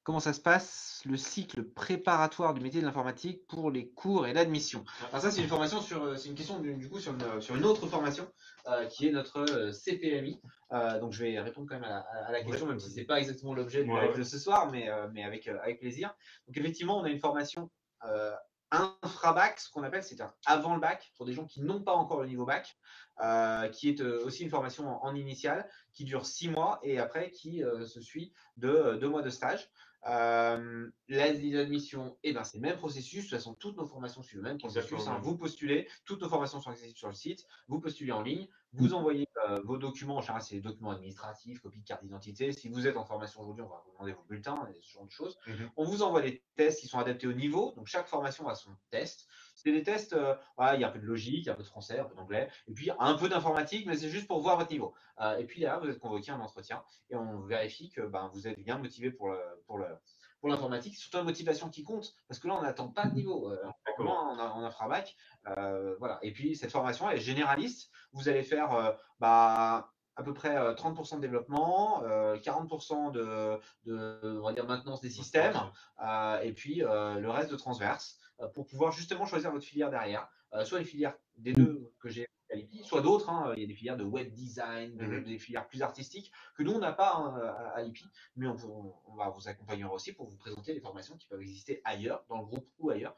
Comment ça se passe, le cycle préparatoire du métier de l'informatique pour les cours et l'admission? Alors ça, c'est une formation c'est une question du coup sur une autre formation qui est notre CPMI. Donc je vais répondre quand même à la question, même si c'est pas exactement l'objet du live de ce soir, mais avec plaisir. Donc effectivement, on a une formation infra-bac, ce qu'on appelle, c'est-à-dire avant le bac, pour des gens qui n'ont pas encore le niveau bac, qui est aussi une formation en initiale, qui dure 6 mois et après qui se suit de 2 mois de stage. L'admission, c'est le même processus. De toute façon, toutes nos formations suivent le même processus. Vous postulez, toutes nos formations sont accessibles sur le site. Vous postulez en ligne, vous envoyez vos documents. En général, c'est des documents administratifs, copie de carte d'identité. Si vous êtes en formation aujourd'hui, on va vous demander vos bulletins et ce genre de choses. On vous envoie des tests qui sont adaptés au niveau. Donc, chaque formation a son test. C'est des tests, il y a un peu de logique, il y a un peu de français, un peu d'anglais, et puis un peu d'informatique, mais c'est juste pour voir votre niveau. Et puis là, vous êtes convoqué à un entretien et on vérifie que vous êtes bien motivé pour l'informatique. C'est surtout la motivation qui compte, parce que là, on n'attend pas de niveau. En infra-bac. Voilà. Et puis, cette formation elle est généraliste. Vous allez faire à peu près 30% de développement, 40% on va dire, maintenance des systèmes, et puis le reste de transverse, pour pouvoir justement choisir votre filière derrière. Soit les filières des deux que j'ai à l'IPI, soit d'autres. Il y a des filières de web design, des filières plus artistiques que nous, on n'a pas à l'IPI, mais on va vous accompagner aussi pour vous présenter les formations qui peuvent exister ailleurs, dans le groupe ou ailleurs,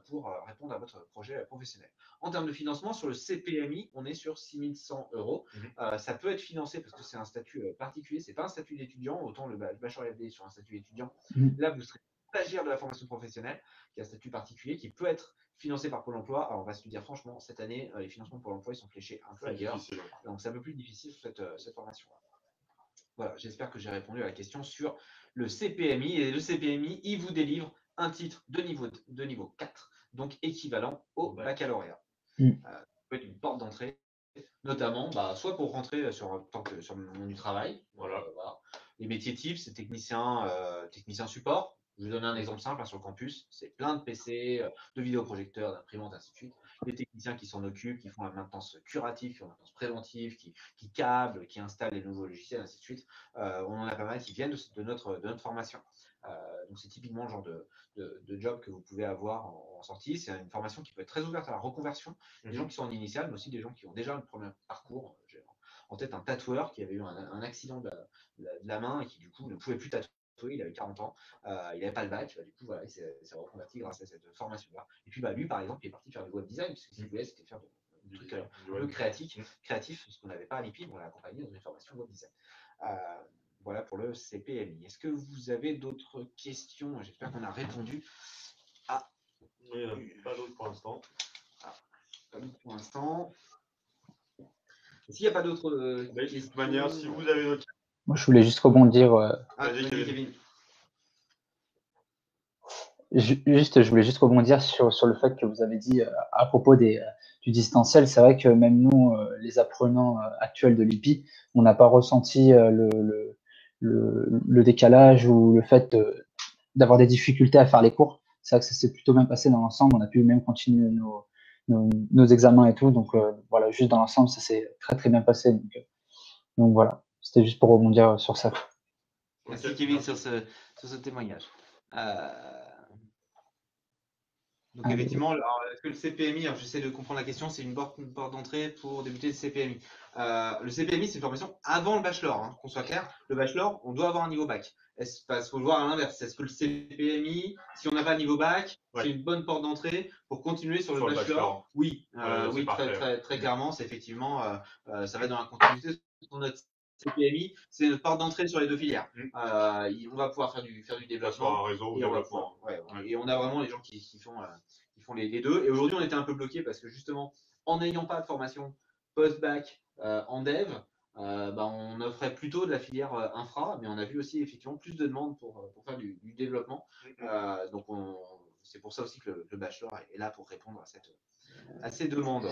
pour répondre à votre projet professionnel. En termes de financement, sur le CPMI, on est sur 6 100 €. Ça peut être financé parce que c'est un statut particulier, c'est pas un statut d'étudiant, autant le bachelor FD sur un statut d'étudiant. Là, vous serez stagiaire de la formation professionnelle, qui a un statut particulier, qui peut être financé par Pôle emploi. Alors, on va se le dire franchement, cette année, les financements de Pôle emploi, ils sont fléchés un peu ailleurs. Donc, c'est un peu plus difficile sur cette formation-là. Voilà, j'espère que j'ai répondu à la question sur le CPMI. Et le CPMI, il vous délivre un titre de niveau 4 donc équivalent au baccalauréat. Mm. Ça peut être une porte d'entrée, notamment soit pour rentrer sur le monde du travail. Voilà. Les métiers types, c'est technicien support. Je vais donner un exemple simple sur le campus. C'est plein de PC, de vidéoprojecteurs, d'imprimantes, ainsi de suite. Les techniciens qui s'en occupent, qui font la maintenance curative, qui font la maintenance préventive, qui câblent, qui installent les nouveaux logiciels, ainsi de suite. On en a pas mal qui viennent de notre formation. Donc c'est typiquement le genre de job que vous pouvez avoir en sortie. C'est une formation qui peut être très ouverte à la reconversion. Des gens qui sont en initiale, mais aussi des gens qui ont déjà le premier parcours. J'ai en tête un tatoueur qui avait eu un accident de la main et qui du coup ne pouvait plus tatouer. Il avait 40 ans, il n'avait pas le bac, du coup voilà, il s'est reconverti grâce à cette formation-là. Et puis lui par exemple, il est parti faire du web design, parce que ce qu'il voulait c'était faire du truc un peu créatif, ce qu'on n'avait pas à l'IPI, on l'a accompagné dans une formation web design. Voilà pour le CPMI. Est-ce que vous avez d'autres questions? J'espère qu'on a répondu à. Pas d'autres pour l'instant. Pas d'autres pour l'instant. S'il n'y a pas d'autres questions. De toute manière, si vous avez d'autres questions. Moi, je voulais juste rebondir. Vas-y, Kevin. Je voulais juste rebondir sur le fait que vous avez dit à propos du distanciel. C'est vrai que même nous, les apprenants actuels de l'IPI, on n'a pas ressenti le décalage ou le fait d'avoir des difficultés à faire les cours. C'est vrai que ça s'est plutôt bien passé dans l'ensemble. On a pu même continuer nos examens et tout. Donc voilà, juste dans l'ensemble, ça s'est très très bien passé. Donc voilà, c'était juste pour rebondir sur ça. Merci Kevin sur ce témoignage. Donc effectivement, est-ce que le CPMI, j'essaie de comprendre la question, c'est une porte d'entrée pour débuter le CPMI. Le CPMI, c'est une formation avant le bachelor, qu'on soit clair. Le bachelor, on doit avoir un niveau bac. Faut le voir à l'inverse. Est-ce que le CPMI, si on n'a pas le niveau bac, c'est une bonne porte d'entrée pour continuer sur le bachelor? Oui, oui, très clairement, c'est effectivement, ça va dans la continuité de notre CPMI, c'est notre porte d'entrée sur les deux filières. On va pouvoir faire du développement. Et on a vraiment les gens qui font les deux. Et aujourd'hui, on était un peu bloqué parce que justement, en n'ayant pas de formation post-bac en dev, on offrait plutôt de la filière infra, mais on a vu aussi effectivement plus de demandes pour faire du développement. Donc c'est pour ça aussi que le bachelor est là pour répondre à ces demandes.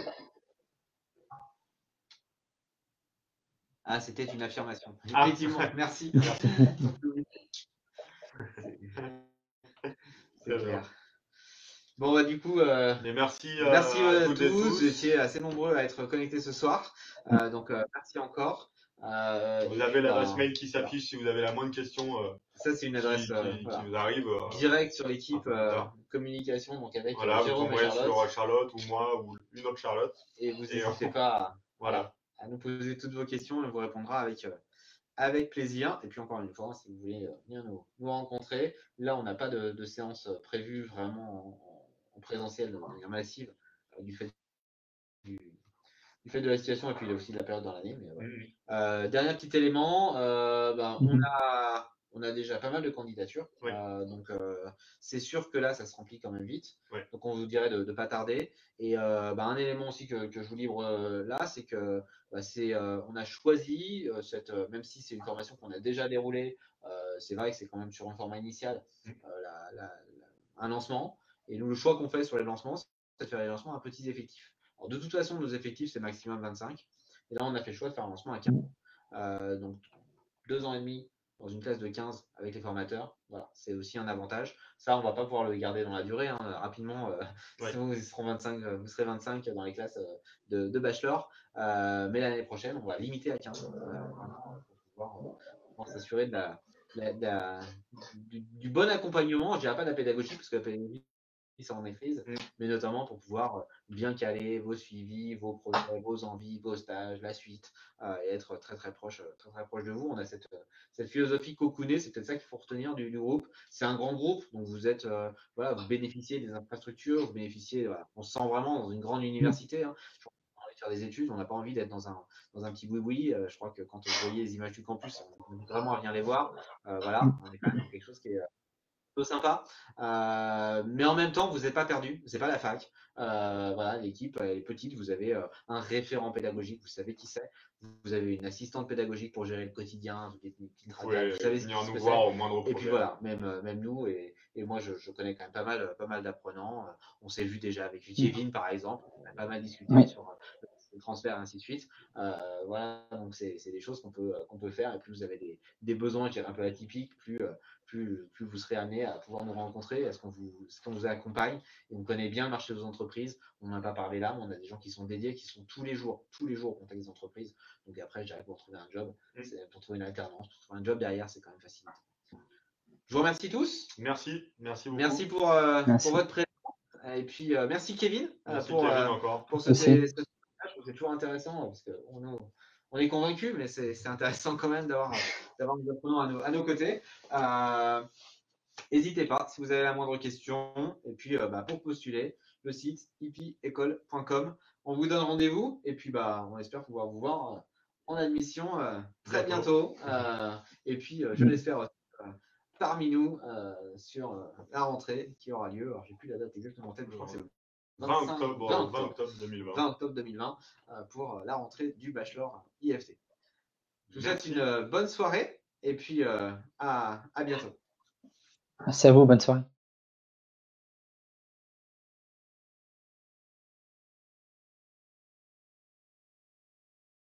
Ah, c'était une affirmation. Effectivement, merci. C'est clair. Bon, du coup, merci à tous. Vous étiez assez nombreux à être connectés ce soir. Donc, merci encore. Vous avez l'adresse mail qui s'affiche si vous avez la moindre question. Ça, c'est une adresse qui nous arrive. Direct sur l'équipe communication, donc avec Jérôme et Charlotte ou moi ou une autre Charlotte. Et vous n'hésitez pas à nous poser toutes vos questions et on vous répondra avec plaisir. Et puis encore une fois, si vous voulez venir nous rencontrer, là on n'a pas de séance prévue vraiment en présentiel de manière massive du fait de la situation et puis il y a aussi de la période dans l'année. Dernier petit élément, on a déjà pas mal de candidatures. Donc c'est sûr que là ça se remplit quand même vite. Donc on vous dirait de ne pas tarder. Et un élément aussi que je vous livre là, c'est que on a choisi même si c'est une formation qu'on a déjà déroulée, c'est vrai que c'est quand même sur un format initial, un lancement. Et nous, le choix qu'on fait sur les lancements, c'est de faire les lancements à petits effectifs. Alors, de toute façon, nos effectifs, c'est maximum 25. Et là, on a fait le choix de faire un lancement à 15. Donc, 2 ans et demi dans une classe de 15 avec les formateurs. Voilà, c'est aussi un avantage. Ça, on ne va pas pouvoir le garder dans la durée. Rapidement, sinon, vous serez 25 dans les classes de bachelor. Mais l'année prochaine, on va limiter à 15 pour pouvoir s'assurer du bon accompagnement. Je ne dirais pas de la pédagogie, parce que la pédagogie, ça en maîtrise, mais notamment pour pouvoir bien caler vos suivis, vos projets, vos envies, vos stages, la suite, et être très très proche de vous. On a cette philosophie cocoonée, c'est peut-être ça qu'il faut retenir du groupe. C'est un grand groupe, donc vous êtes vous bénéficiez des infrastructures, vous bénéficiez, on se sent vraiment dans une grande université. On a envie de faire des études, on n'a pas envie d'être dans un petit boui-boui. Je crois que quand vous voyez les images du campus, on a vraiment à venir les voir. On est quand même dans quelque chose qui est plutôt sympa. Mais en même temps, vous n'êtes pas perdu, c'est pas la fac. Voilà, l'équipe est petite, vous avez un référent pédagogique, vous savez qui c'est. Vous avez une assistante pédagogique pour gérer le quotidien, toutes les petites Vous radicales, pouvez vous savez venir ce nous que voir c'est. au moindre Et puis projet. voilà, même nous, et moi je connais quand même pas mal d'apprenants. On s'est vu déjà avec Kevin par exemple, on a pas mal discuté Oui. sur le transfert et ainsi de suite. Voilà, donc c'est des choses qu'on peut faire. Et plus vous avez des besoins, je dirais, un peu atypiques, plus vous serez amené à pouvoir nous rencontrer, est-ce qu'on vous accompagne et on connaît bien le marché des entreprises. On n'a pas parlé là, mais on a des gens qui sont dédiés, qui sont tous les jours au contact des entreprises. Donc après, je dirais pour trouver un job, pour trouver une alternance, pour trouver un job derrière, c'est quand même facile. Je vous remercie tous. Merci beaucoup. Merci pour votre présence. Et puis merci Kevin Merci pour Kevin encore. ce Merci. c'est toujours intéressant parce qu'on est convaincus, mais c'est intéressant quand même d'avoir des apprenants à nos côtés. N'hésitez pas si vous avez la moindre question. Et puis pour postuler, le site hippieecole.com. On vous donne rendez-vous et puis on espère pouvoir vous voir en admission très bientôt. Et puis je l'espère aussi, parmi nous sur la rentrée qui aura lieu. Alors j'ai plus la date exactement en tête, mais je crois que c'est le 20 octobre 2020. 20 octobre 2020 pour la rentrée du bachelor IFT. Je vous souhaite une bonne soirée et puis à bientôt. Merci à vous, bonne soirée.